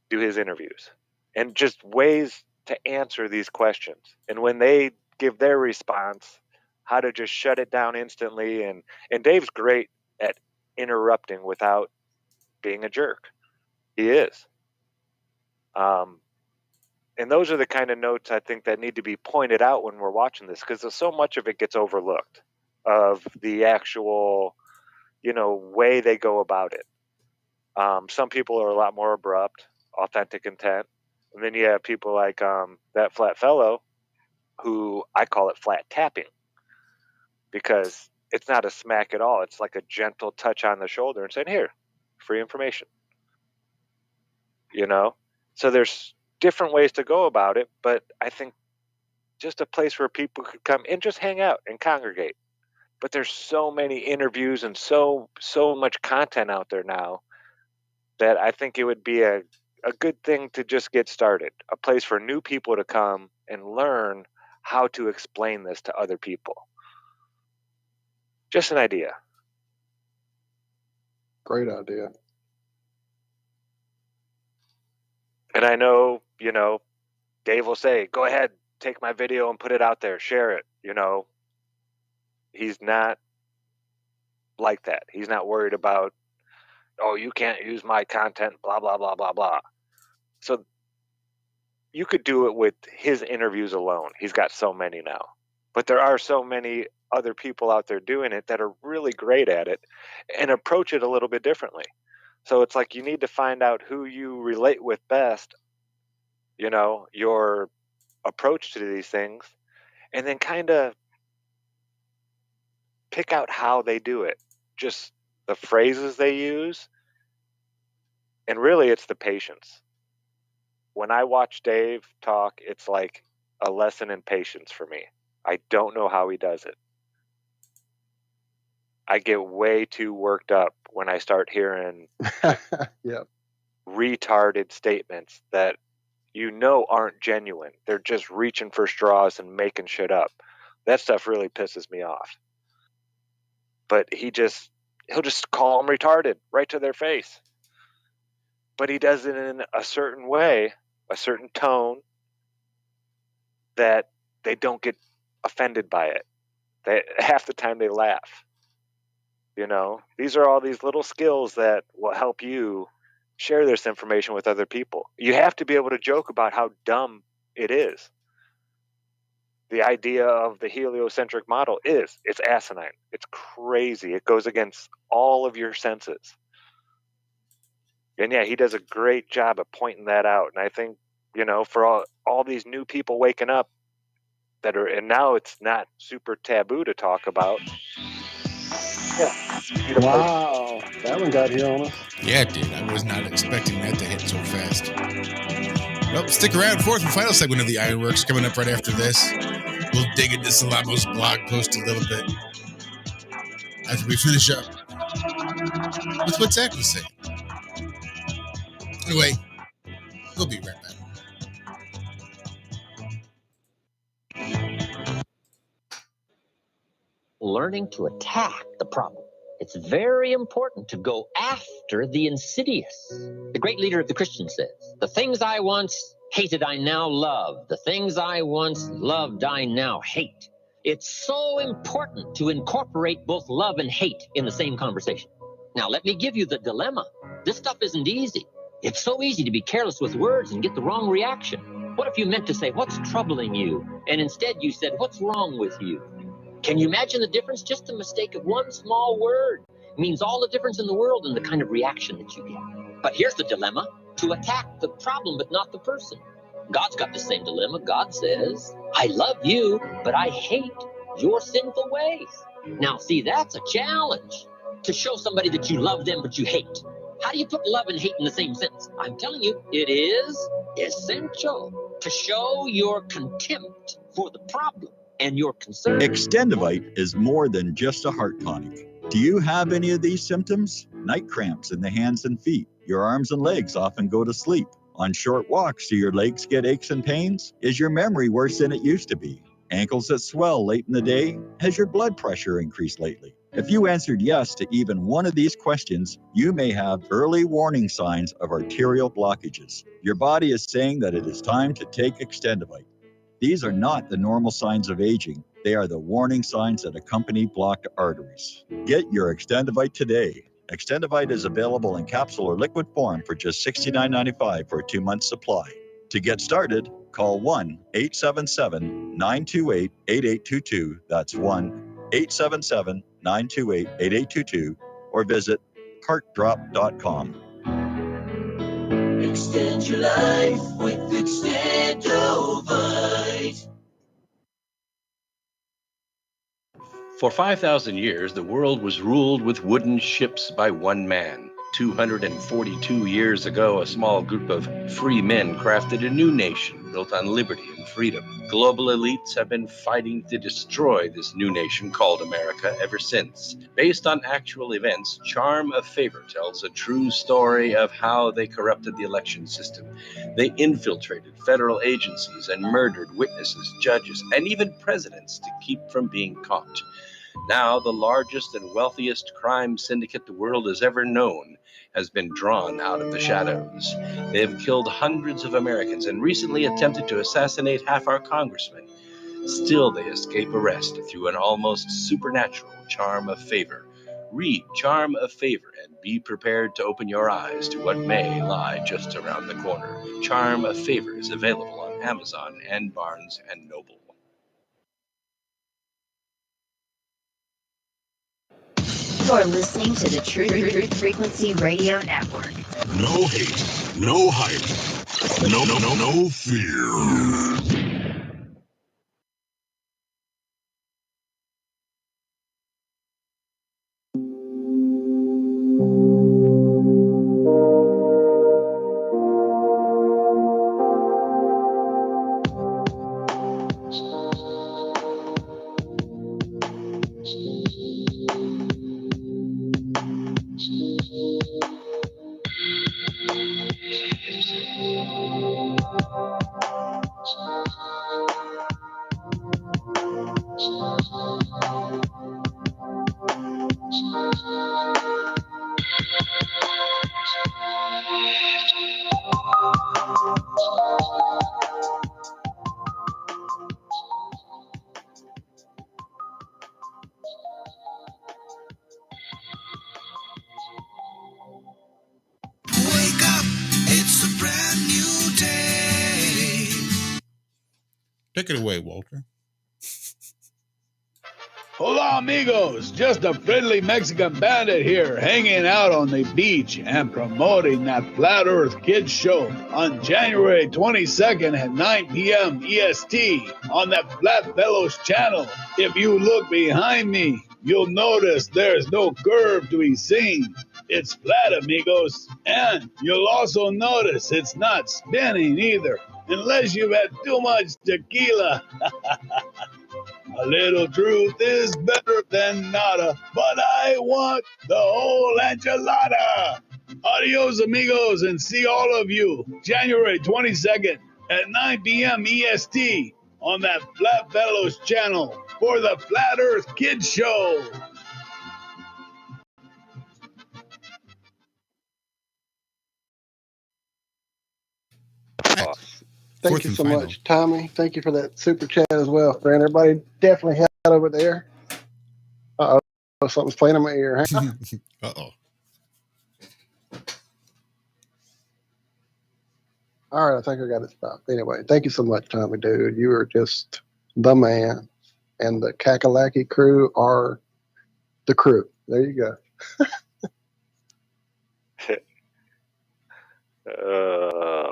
do his interviews and just ways to answer these questions. And when they give their response, how to just shut it down instantly. And Dave's great at interrupting without being a jerk. He is. And those are the kind of notes I think that need to be pointed out when we're watching this, because so much of it gets overlooked, of the actual, way they go about it. Some people are a lot more abrupt, Authentic Intent. And then you have people like that flat fellow, who I call it flat tapping. because it's not a smack at all. It's like a gentle touch on the shoulder and saying, here, free information. You know? So there's different ways to go about it, but I think just a place where people could come and just hang out and congregate. But there's so many interviews and so much content out there now that I think it would be a good thing to just get started, a place for new people to come and learn how to explain this to other people. Just an idea. Great idea. And I know, you know, Dave will say, go ahead, take my video and put it out there, share it. You know, he's not like that. He's not worried about, oh, you can't use my content, blah, blah, blah, blah, blah. So you could do it with his interviews alone. He's got so many now. But there are so many other people out there doing it that are really great at it and approach it a little bit differently. So it's like you need to find out who you relate with best, you know, your approach to these things, and then kind of pick out how they do it, just the phrases they use. And really, it's the patience. When I watch Dave talk, it's like a lesson in patience for me. I don't know how he does it. I get way too worked up when I start hearing Yep. retarded statements that you know aren't genuine. They're just reaching for straws and making shit up. That stuff really pisses me off. But he'll just call them retarded right to their face. But he does it in a certain way, a certain tone, that they don't get offended by it. Half the time they laugh. You know, these are all these little skills that will help you share this information with other people. You have to be able to joke about how dumb it is. The idea of the heliocentric model it's asinine. It's crazy. It goes against all of your senses. And yeah, he does a great job of pointing that out. And I think, you know, for all these new people waking up and now it's not super taboo to talk about. Yeah. Wow, that one got here on us. Yeah, it did. I was not expecting that to hit so fast. Well, stick around. Fourth and final segment of the Ironworks coming up right after this. We'll dig into Salamo's blog post a little bit after we finish up with what Zach was saying. Anyway, we'll be right back. Learning to attack the problem. It's very important to go after the insidious. The great leader of the Christians says, the things I once hated, I now love. The things I once loved, I now hate. It's so important to incorporate both love and hate in the same conversation. Now, let me give you the dilemma. This stuff isn't easy. It's so easy to be careless with words and get the wrong reaction. What if you meant to say, what's troubling you? And instead you said, what's wrong with you? Can you imagine the difference? Just a mistake of one small word means all the difference in the world in the kind of reaction that you get. But here's the dilemma: to attack the problem, but not the person. God's got the same dilemma. God says, I love you, but I hate your sinful ways. Now, see, that's a challenge, to show somebody that you love them, but you hate. How do you put love and hate in the same sentence? I'm telling you, it is essential to show your contempt for the problem and your concern. Extendivite is more than just a heart tonic. Do you have any of these symptoms? Night cramps in the hands and feet. Your arms and legs often go to sleep. On short walks, do your legs get aches and pains? Is your memory worse than it used to be? Ankles that swell late in the day? Has your blood pressure increased lately? If you answered yes to even one of these questions, you may have early warning signs of arterial blockages. Your body is saying that it is time to take Extendivite. These are not the normal signs of aging. They are the warning signs that accompany blocked arteries. Get your Extendivite today. Extendivite is available in capsule or liquid form for just $69.95 for a 2-month supply. To get started, call 1-877-928-8822. That's 1-877-928-8822 or visit heartdrop.com. Extend your life with Extendovite. For 5,000 years, the world was ruled with wooden ships by one man. 242 years ago, a small group of free men crafted a new nation built on liberty and freedom. Global elites have been fighting to destroy this new nation called America ever since. Based on actual events, Charm of Favor tells a true story of how they corrupted the election system. They infiltrated federal agencies and murdered witnesses, judges, and even presidents to keep from being caught. Now, the largest and wealthiest crime syndicate the world has ever known has been drawn out of the shadows. They have killed hundreds of Americans and recently attempted to assassinate half our congressmen. Still, they escape arrest through an almost supernatural charm of favor. Read Charm of Favor and be prepared to open your eyes to what may lie just around the corner. Charm of Favor is available on Amazon and Barnes & Noble. You're listening to the Truth Frequency Radio Network. No hate, no hype, no fear. Take it away, Walter. Hola, amigos. Just a friendly Mexican bandit here, hanging out on the beach and promoting that Flat Earth Kids show on January 22nd at 9 p.m. EST on that Flat Fellows channel. If you look behind me, you'll notice there's no curve to be seen. It's flat, amigos. And you'll also notice it's not spinning either, unless you've had too much tequila. A little truth is better than nada, but I want the whole enchilada. Adios, amigos, and see all of you January 22nd at 9 p.m. EST on that Flat Fellows channel for the Flat Earth Kids Show. Thank you so much, Tommy. Thank you for that super chat as well, friend. Everybody definitely head over there. Uh-oh, something's playing in my ear. Huh? Uh-oh. All right, I think I got it stopped. Anyway, thank you so much, Tommy, dude. You are just the man. And the Kakalaki crew are the crew. There you go.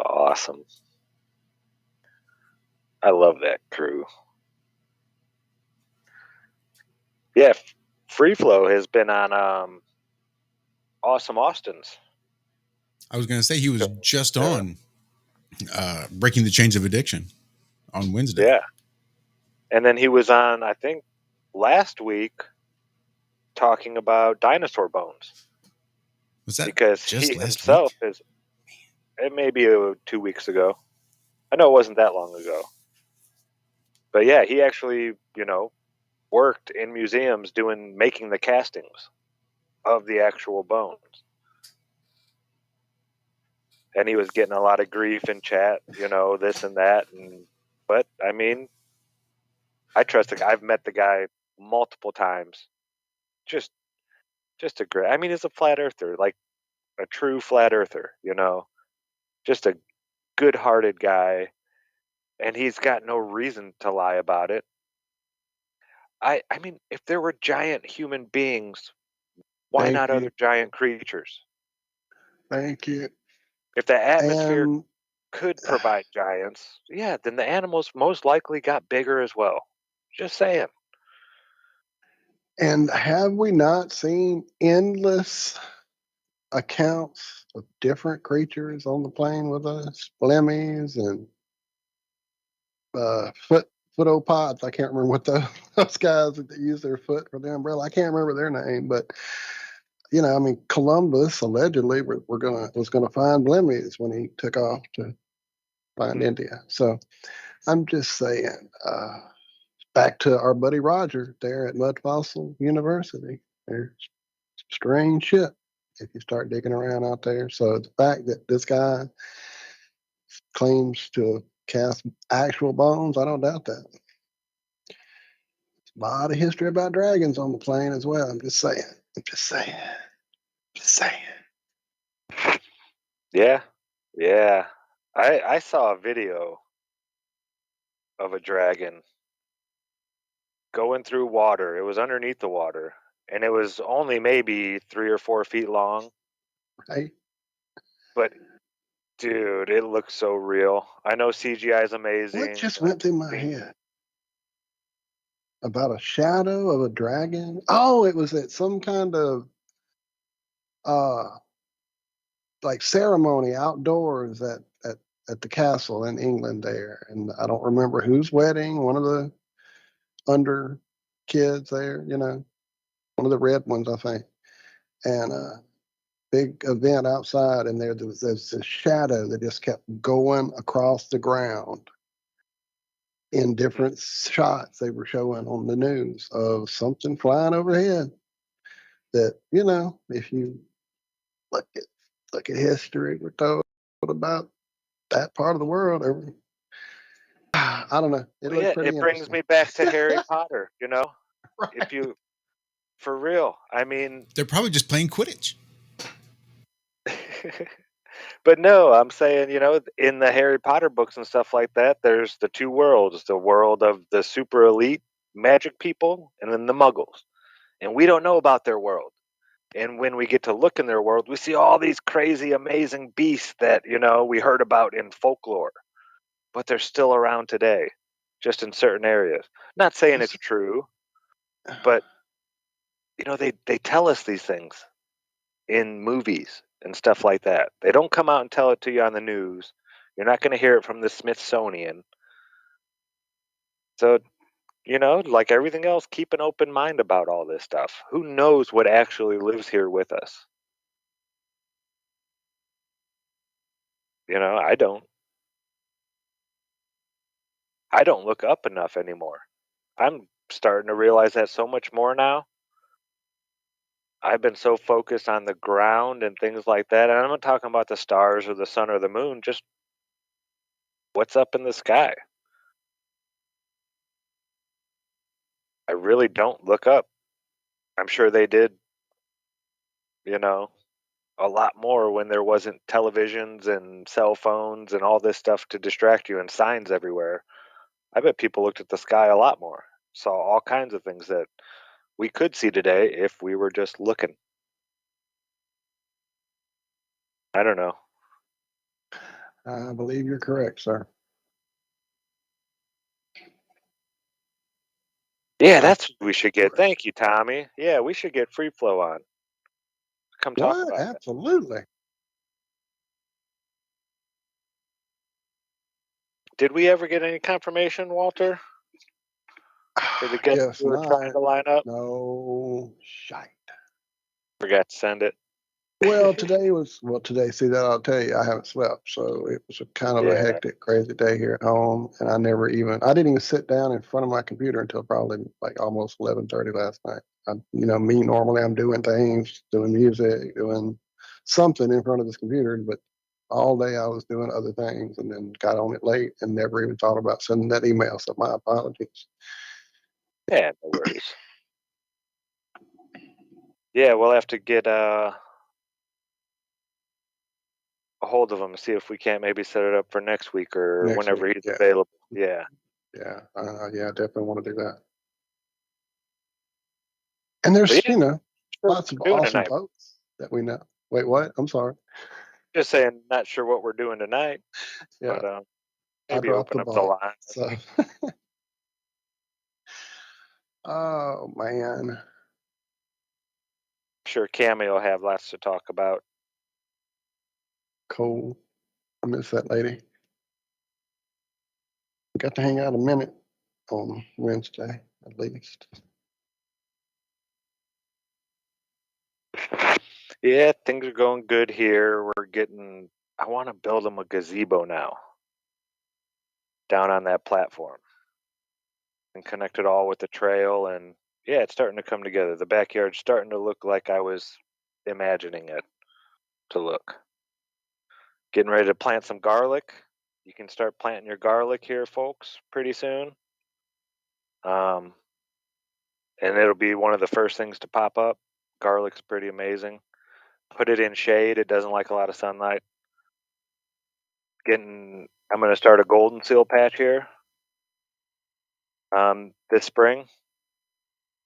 Awesome. I love that crew. Yeah, Free Flow has been on Awesome Austin's. I was going to say he was just on Breaking the Chains of Addiction on Wednesday. Yeah. And then he was on, I think, last week talking about dinosaur bones. Was that because just he last himself week? is, it may be 2 weeks ago. I know it wasn't that long ago. But yeah, he actually, worked in museums making the castings of the actual bones. And he was getting a lot of grief in chat, this and that. But I mean, I trust the guy. I've met the guy multiple times. Just a great. I mean, he's a flat earther, like a true flat earther. Just a good-hearted guy, and he's got no reason to lie about it. I mean, if there were giant human beings, why Thank not you. other giant creatures? Thank you. If the atmosphere could provide giants, yeah, then the animals most likely got bigger as well. Just saying. And have we not seen endless accounts of different creatures on the plane with us? Blemmies and footopods. I can't remember what those guys that use their foot for the umbrella. I can't remember their name, but I mean, Columbus allegedly was gonna find Blemmies when he took off to find India. So I'm just saying, back to our buddy Roger there at Mud Fossil University. There's strange shit if you start digging around out there. So the fact that this guy claims to cast actual bones, I don't doubt that. A lot of history about dragons on the plane as well. I'm just saying. Yeah. I saw a video of a dragon going through water. It was underneath the water, and it was only maybe 3 or 4 feet long. Right. But dude, it looks so real. I know CGI is amazing. What just went through my head? About a shadow of a dragon? Oh, it was at some kind of like ceremony outdoors at the castle in England there. And I don't remember whose wedding, one of the under kids there, one of the red ones, I think. And big event outside, and there was this shadow that just kept going across the ground in different shots they were showing on the news of something flying overhead. That if you look at history, we're told about that part of the world. I don't know. It looked pretty it brings interesting. me back to Harry Potter. Right. If you, for real, I mean, They're probably just playing Quidditch. But no, I'm saying, in the Harry Potter books and stuff like that, there's the two worlds, the world of the super elite magic people and then the muggles. And we don't know about their world. And when we get to look in their world, we see all these crazy, amazing beasts that, we heard about in folklore. But they're still around today, just in certain areas. Not saying it's true, but, they tell us these things in movies and stuff like that. They don't come out and tell it to you on the news. You're not going to hear it from the Smithsonian. So, like everything else, keep an open mind about all this stuff. Who knows what actually lives here with us? I don't. I don't look up enough anymore. I'm starting to realize that so much more now. I've been so focused on the ground and things like that. And I'm not talking about the stars or the sun or the moon, just what's up in the sky. I really don't look up. I'm sure they did, a lot more when there wasn't televisions and cell phones and all this stuff to distract you and signs everywhere. I bet people looked at the sky a lot more, saw all kinds of things that we could see today if we were just looking. I don't know. I believe you're correct, sir. Yeah, that's what we should get. Thank you, Tommy. Yeah, we should get Free Flow on. Come talk What? about it. Absolutely. Did we ever get any confirmation, Walter? For the guest Guess we were trying not. to line up? No shite. Forgot to send it. Well, today, see that I'll tell you, I haven't slept. So it was a kind of a Yeah. hectic, crazy day here at home. And I didn't even sit down in front of my computer until probably like almost 11:30 last night. Me normally I'm doing things, doing music, doing something in front of this computer, but all day I was doing other things and then got on it late and never even thought about sending that email. So my apologies. Yeah, no worries. Yeah, we'll have to get a hold of him, see if we can't maybe set it up for next week or whenever he's available. Yeah. Yeah. Definitely want to do that. And there's, lots of awesome folks that we know. Wait, what? I'm sorry. Just saying, not sure what we're doing tonight. Yeah. But I maybe dropped open the up the ball. line. So. Oh man. sure Cammy will have lots to talk about. Cool. I miss that lady. We got to hang out a minute on Wednesday, at least. Yeah, things are going good here. I want to build them a gazebo now down on that platform and connect it all with the trail. And yeah, it's starting to come together. The backyard's starting to look like I was imagining it to look. Getting ready to plant some garlic. You can start planting your garlic here, folks, pretty soon. And it'll be one of the first things to pop up. Garlic's pretty amazing. Put it in shade. It doesn't like a lot of sunlight. I'm going to start a golden seal patch here this spring.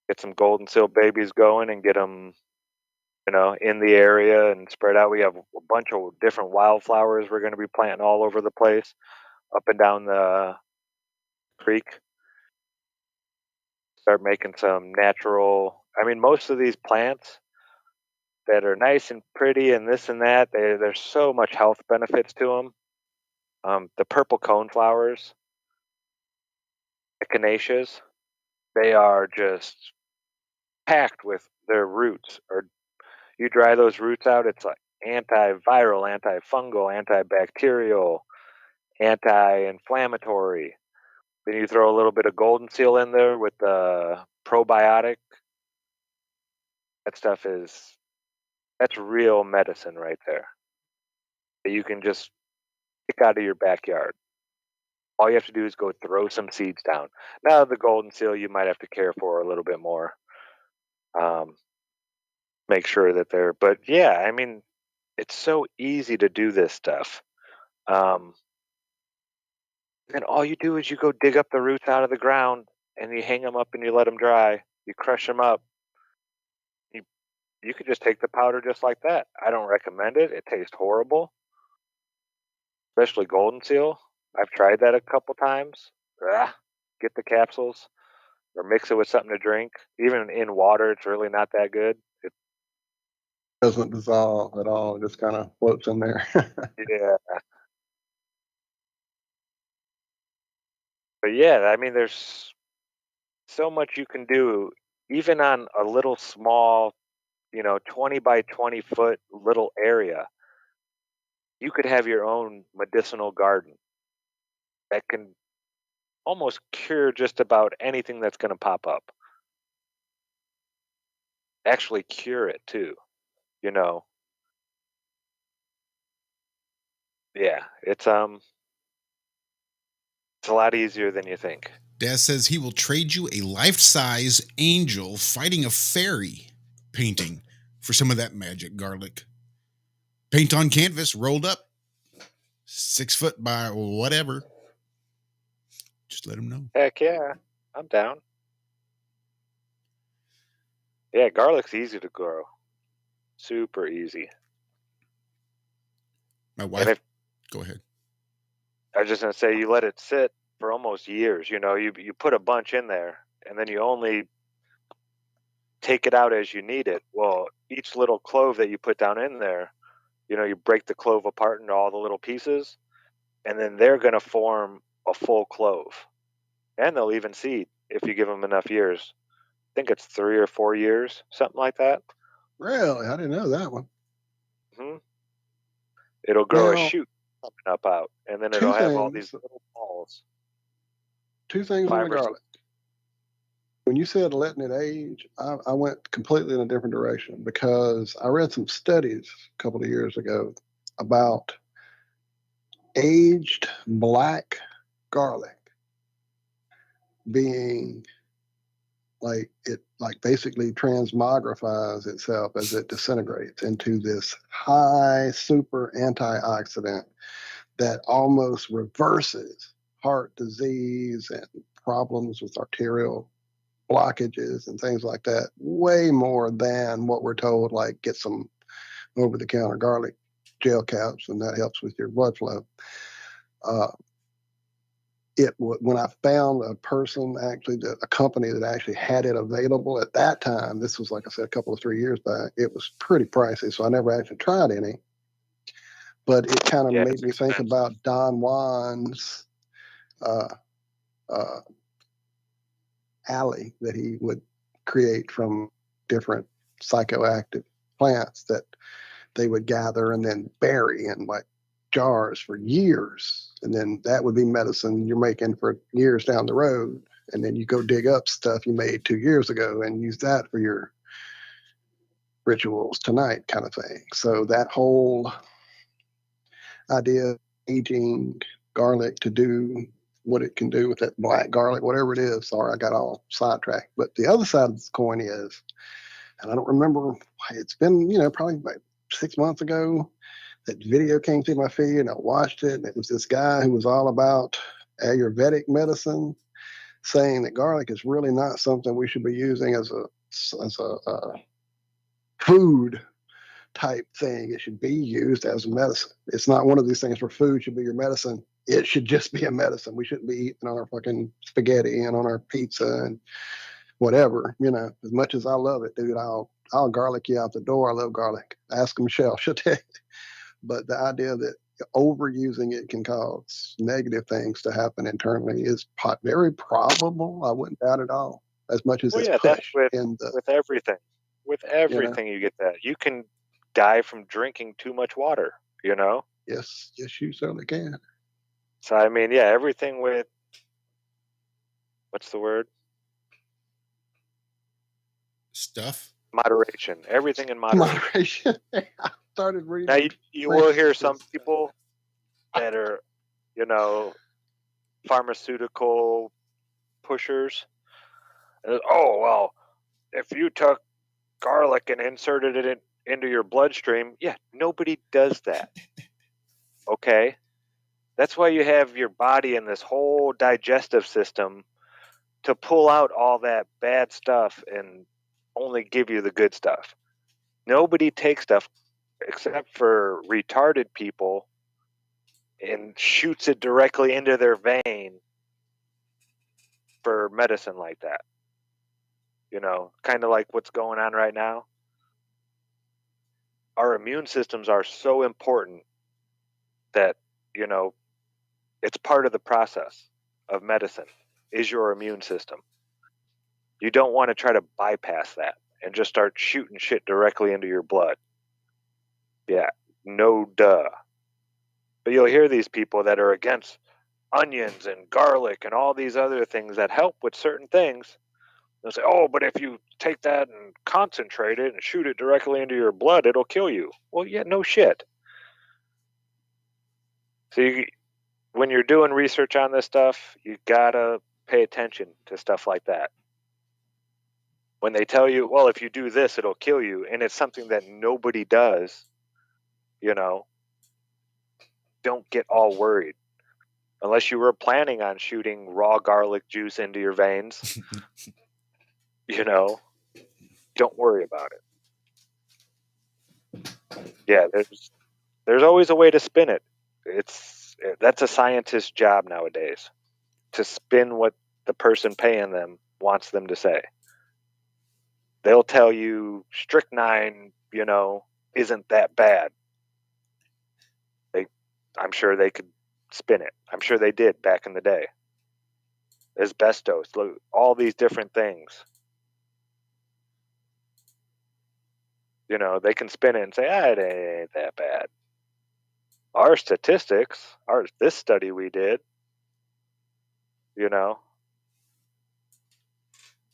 Get some golden seal babies going and get them, in the area and spread out. We have a bunch of different wildflowers we're going to be planting all over the place, up and down the creek. Start making some natural. Most of these plants that are nice and pretty and this and that, there's so much health benefits to them. The purple coneflowers, echinaceas, they are just packed with their roots. Or you dry those roots out, it's like antiviral, antifungal, antibacterial, anti-inflammatory. Then you throw a little bit of golden seal in there with the probiotic. That's real medicine right there that you can just pick out of your backyard. All you have to do is go throw some seeds down. Now the golden seal you might have to care for a little bit more. Make sure that but yeah, it's so easy to do this stuff. And all you do is you go dig up the roots out of the ground and you hang them up and you let them dry. You crush them up. You could just take the powder just like that. I don't recommend it. It tastes horrible, especially golden seal. I've tried that a couple times. Get the capsules or mix it with something to drink. Even in water, it's really not that good. It doesn't dissolve at all. It just kind of floats in there. Yeah. But yeah, there's so much you can do, even on a little small, 20 by 20 foot little area. You could have your own medicinal garden that can almost cure just about anything that's going to pop up. Actually cure it too, Yeah, it's a lot easier than you think. Daz says he will trade you a life-size angel fighting a fairy painting for some of that magic garlic. Paint on canvas, rolled up, 6 foot by whatever. Just let him know. Heck yeah, I'm down. Yeah, garlic's easy to grow. Super easy. My wife, go ahead. I was just going to say, you let it sit for almost years. You put a bunch in there and then you only take it out as you need it. Well, each little clove that you put down in there, you break the clove apart into all the little pieces, and then they're going to form a full clove. And they'll even seed if you give them enough years. I think it's 3 or 4 years, something like that. Really? I didn't know that one. Mm-hmm. It'll grow a shoot coming up out, and then it'll have all these little balls. 2 things on the garlic. When you said letting it age, I went completely in a different direction because I read some studies a couple of years ago about aged black garlic being basically transmogrifies itself as it disintegrates into this high super antioxidant that almost reverses heart disease and problems with arterial blockages and things like that way more than what we're told, like get some over-the-counter garlic gel caps and that helps with your blood flow. when I found a person, actually, a company that actually had it available at that time, this was, like I said, a couple of 3 years back, it was pretty pricey, so I never actually tried any. But it kind of made me think about Don Juan's alley that he would create from different psychoactive plants that they would gather and then bury in like jars for years. And then that would be medicine you're making for years down the road. And then you go dig up stuff you made 2 years ago and use that for your rituals tonight, kind of thing. So that whole idea of aging garlic to do what it can do with that black garlic, whatever it is. Sorry, I got all sidetracked. But the other side of the coin is, and I don't remember, it's been, probably like 6 months ago, that video came through my feed and I watched it. And it was this guy who was all about Ayurvedic medicine, saying that garlic is really not something we should be using as a food type thing. It should be used as a medicine. It's not one of these things where food should be your medicine. It should just be a medicine. We shouldn't be eating on our fucking spaghetti and on our pizza and whatever. As much as I love it, dude, I'll garlic you out the door. I love garlic. Ask Michelle, she'll tell you. But the idea that overusing it can cause negative things to happen internally is very probable. I wouldn't doubt it all. As much as it's pushed with everything. With everything, you get that. You can die from drinking too much water. Yes, you certainly can. So I mean, yeah, everything with what's the word? Stuff. Moderation. Everything in moderation. I started reading. Now you will hear some people that are, pharmaceutical pushers. Oh well, if you took garlic and inserted it into your bloodstream, yeah, nobody does that. Okay, that's why you have your body and this whole digestive system to pull out all that bad stuff and only give you the good stuff. Nobody takes stuff except for retarded people and shoots it directly into their vein for medicine like that. Kind of like what's going on right now. Our immune systems are so important that, it's part of the process of medicine is your immune system. You don't want to try to bypass that and just start shooting shit directly into your blood. Yeah, no duh. But you'll hear these people that are against onions and garlic and all these other things that help with certain things. They'll say, oh, but if you take that and concentrate it and shoot it directly into your blood, it'll kill you. Well, yeah, no shit. So when you're doing research on this stuff, you gotta pay attention to stuff like that. When they tell you, well, if you do this, it'll kill you, and it's something that nobody does, don't get all worried. Unless you were planning on shooting raw garlic juice into your veins, don't worry about it. Yeah, there's always a way to spin it. That's a scientist's job nowadays, to spin what the person paying them wants them to say. They'll tell you strychnine, isn't that bad. I'm sure they could spin it. I'm sure they did back in the day. Asbestos, all these different things. They can spin it and say, it ain't that bad. Our statistics, this study we did, yeah,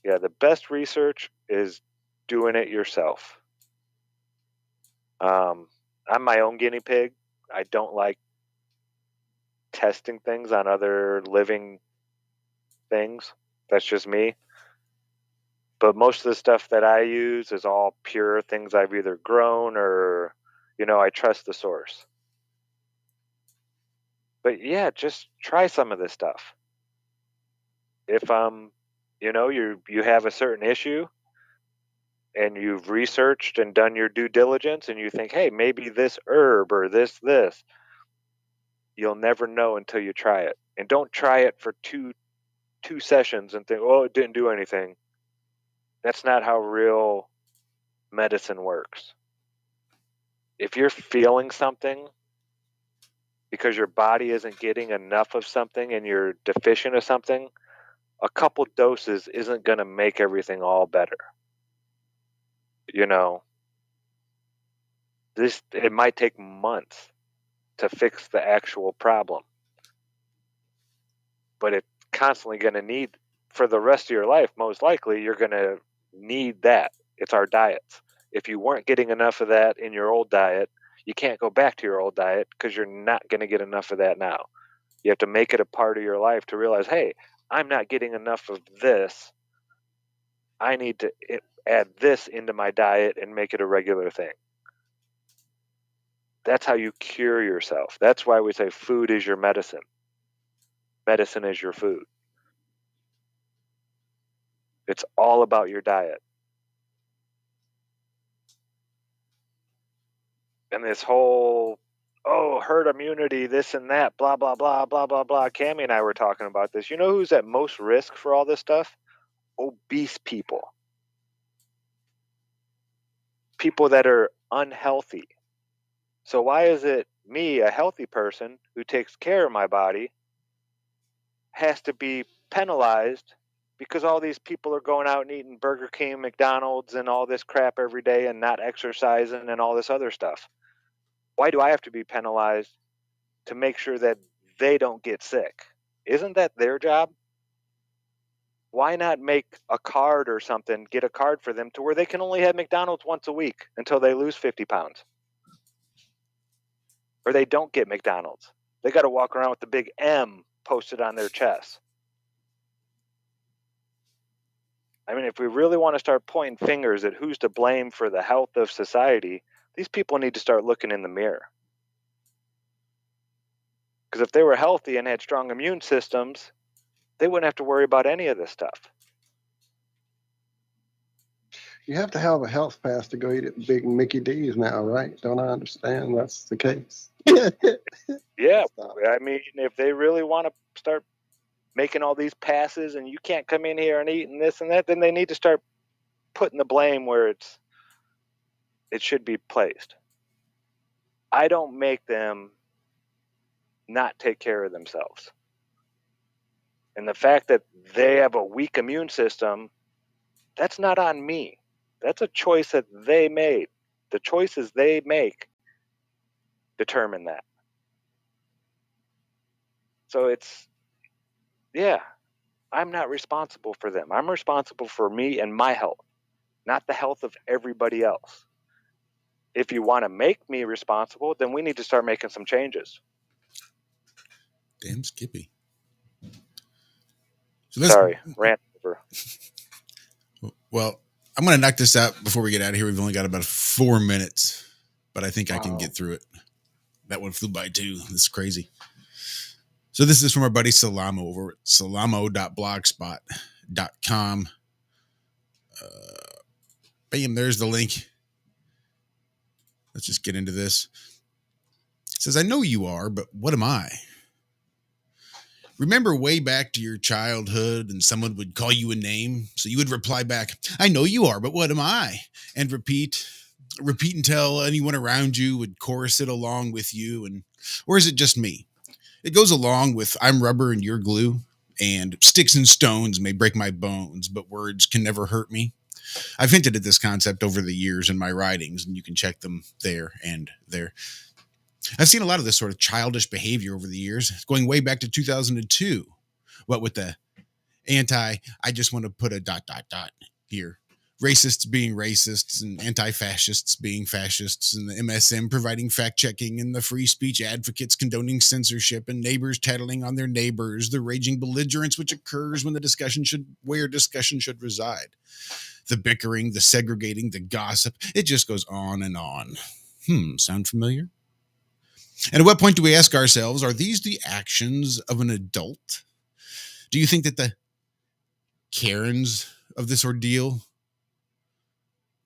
the best research is doing it yourself. I'm my own guinea pig. I don't like testing things on other living things. That's just me. But most of the stuff that I use is all pure things I've either grown or, I trust the source. But yeah, just try some of this stuff. If you have a certain issue and you've researched and done your due diligence and you think, hey, maybe this herb or this, you'll never know until you try it. And don't try it for two sessions and think, oh, it didn't do anything. That's not how real medicine works. If you're feeling something because your body isn't getting enough of something and you're deficient of something, a couple doses isn't going to make everything all better. You know, it might take months to fix the actual problem. But it's constantly going to need, for the rest of your life, most likely, you're going to need that. It's our diets. If you weren't getting enough of that in your old diet, you can't go back to your old diet because you're not going to get enough of that now. You have to make it a part of your life to realize, hey, I'm not getting enough of this. I need to add this into my diet and make it a regular thing. That's how you cure yourself. That's why we say food is your medicine. Medicine is your food. It's all about your diet. And this whole, herd immunity, this and that, blah, blah, blah, blah, blah, blah. Cammie and I were talking about this. You know who's at most risk for all this stuff? Obese people. People that are unhealthy. So why is it me, a healthy person who takes care of my body, has to be penalized because all these people are going out and eating Burger King, McDonald's, and all this crap every day and not exercising and all this other stuff? Why do I have to be penalized to make sure that they don't get sick? Isn't that their job? Why not make a card or something, get a card for them to where they can only have McDonald's once a week until they lose 50 pounds? Or they don't get McDonald's. They got to walk around with the big M posted on their chest. I mean, if we really want to start pointing fingers at who's to blame for the health of society, these people need to start looking in the mirror. Because if they were healthy and had strong immune systems, they wouldn't have to worry about any of this stuff. You have to have a health pass to go eat at Big Mickey D's now, right? Don't I understand that's the case? Yeah, I mean, if they really want to start making all these passes and you can't come in here and eat and this and that, then they need to start putting the blame where it should be placed. I don't make them not take care of themselves. And the fact that they have a weak immune system, that's not on me. That's a choice that they made. The choices they make determine that. So I'm not responsible for them. I'm responsible for me and my health, not the health of everybody else. If you want to make me responsible, then we need to start making some changes. Damn Skippy. Sorry, rant over. Well, I'm going to knock this out before we get out of here. We've only got about 4 minutes, but I think I can get through it. That one flew by too. This is crazy. So this is from our buddy Salamo over at salamo.blogspot.com. Bam, there's the link. Let's just get into this. It says, I know you are, but what am I? Remember way back to your childhood and someone would call you a name, so you would reply back, I know you are, but what am I? And repeat until anyone around you would chorus it along with you. Or is it just me? It goes along with I'm rubber and you're glue, and sticks and stones may break my bones, but words can never hurt me. I've hinted at this concept over the years in my writings, and you can check them there and there. I've seen a lot of this sort of childish behavior over the years, going way back to 2002. What with the I just want to put a ... here. Racists being racists and anti-fascists being fascists, and the MSM providing fact-checking, and the free speech advocates condoning censorship, and neighbors tattling on their neighbors, the raging belligerence which occurs when where discussion should reside, the bickering, the segregating, the gossip. It just goes on and on. Sound familiar? And at what point do we ask ourselves, are these the actions of an adult? Do you think that the Karens of this ordeal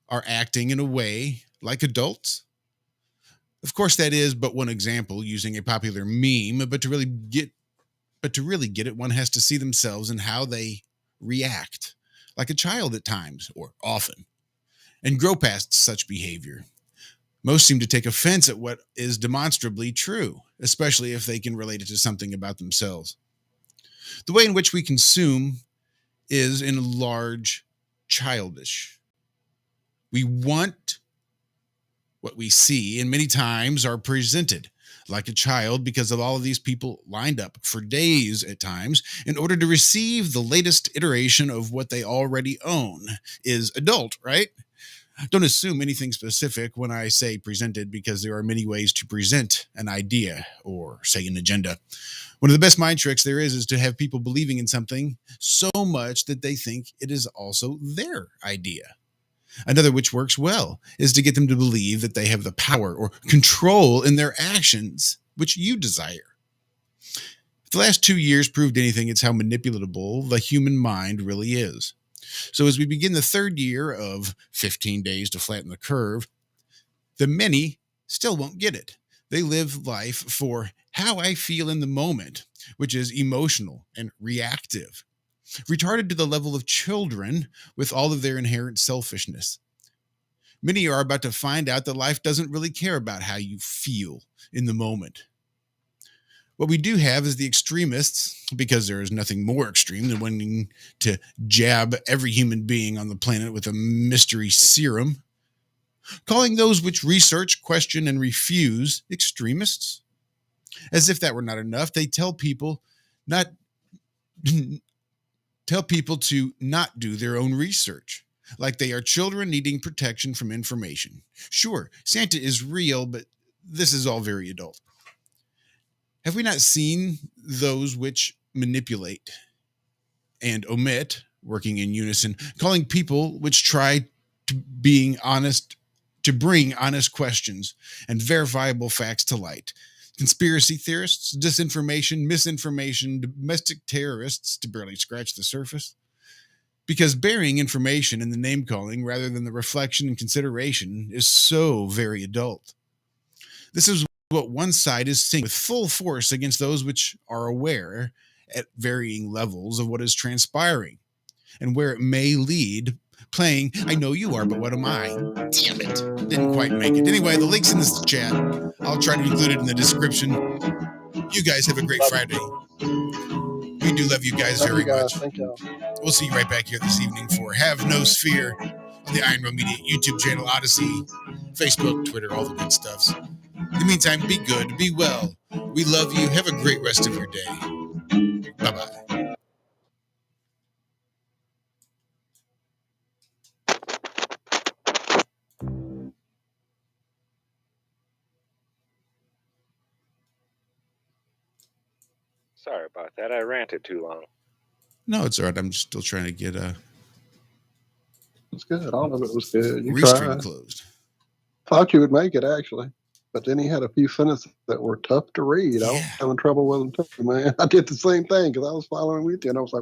are acting in a way like adults? Of course, that is but one example using a popular meme, but to really get But to really get it, one has to see themselves and how they react, like a child at times, or often, and grow past such behavior. Most seem to take offense at what is demonstrably true, especially if they can relate it to something about themselves. The way in which we consume is in large childish. We want what we see, and many times are presented like a child because of all of these people lined up for days at times in order to receive the latest iteration of what they already own is adult, right? Don't assume anything specific when I say presented, because there are many ways to present an idea or, say, an agenda. One of the best mind tricks there is to have people believing in something so much that they think it is also their idea. Another which works well is to get them to believe that they have the power or control in their actions, which you desire. If the last 2 years proved anything, it's how manipulatable the human mind really is. So as we begin the third year of 15 days to flatten the curve, the many still won't get it. They live life for how I feel in the moment, which is emotional and reactive, retarded to the level of children with all of their inherent selfishness. Many are about to find out that life doesn't really care about how you feel in the moment. What we do have is the extremists, because there is nothing more extreme than wanting to jab every human being on the planet with a mystery serum, calling those which research, question, and refuse extremists. As if that were not enough, they tell people to not do their own research, like they are children needing protection from information. Sure, Santa is real, but this is all very adult. Have we not seen those which manipulate and omit, working in unison, calling people which try to bring honest questions and verifiable facts to light? Conspiracy theorists, disinformation, misinformation, domestic terrorists, to barely scratch the surface. Because burying information in the name calling rather than the reflection and consideration is so very adult. This is what one side is seeing with full force against those which are aware at varying levels of what is transpiring and where it may lead, playing I know you are, but what am I? Damn it. Didn't quite make it. Anyway, the link's in this chat. I'll try to include it in the description. You guys have a great Friday. We do love you guys very much. Thank y'all. We'll see you right back here this evening for Have No Sphere on the Iron Room Media YouTube channel, Odyssey, Facebook, Twitter, all the good stuffs. In the meantime, be good, be well. We love you. Have a great rest of your day. Bye-bye. Sorry about that. I ranted too long. No, it's all right. I'm still trying to get It's good. All of it was good. You Restream tried. closed. Thought you would make it, actually. But then he had a few sentences that were tough to read. I was having trouble with them too, man. I did the same thing because I was following with you, and I was like,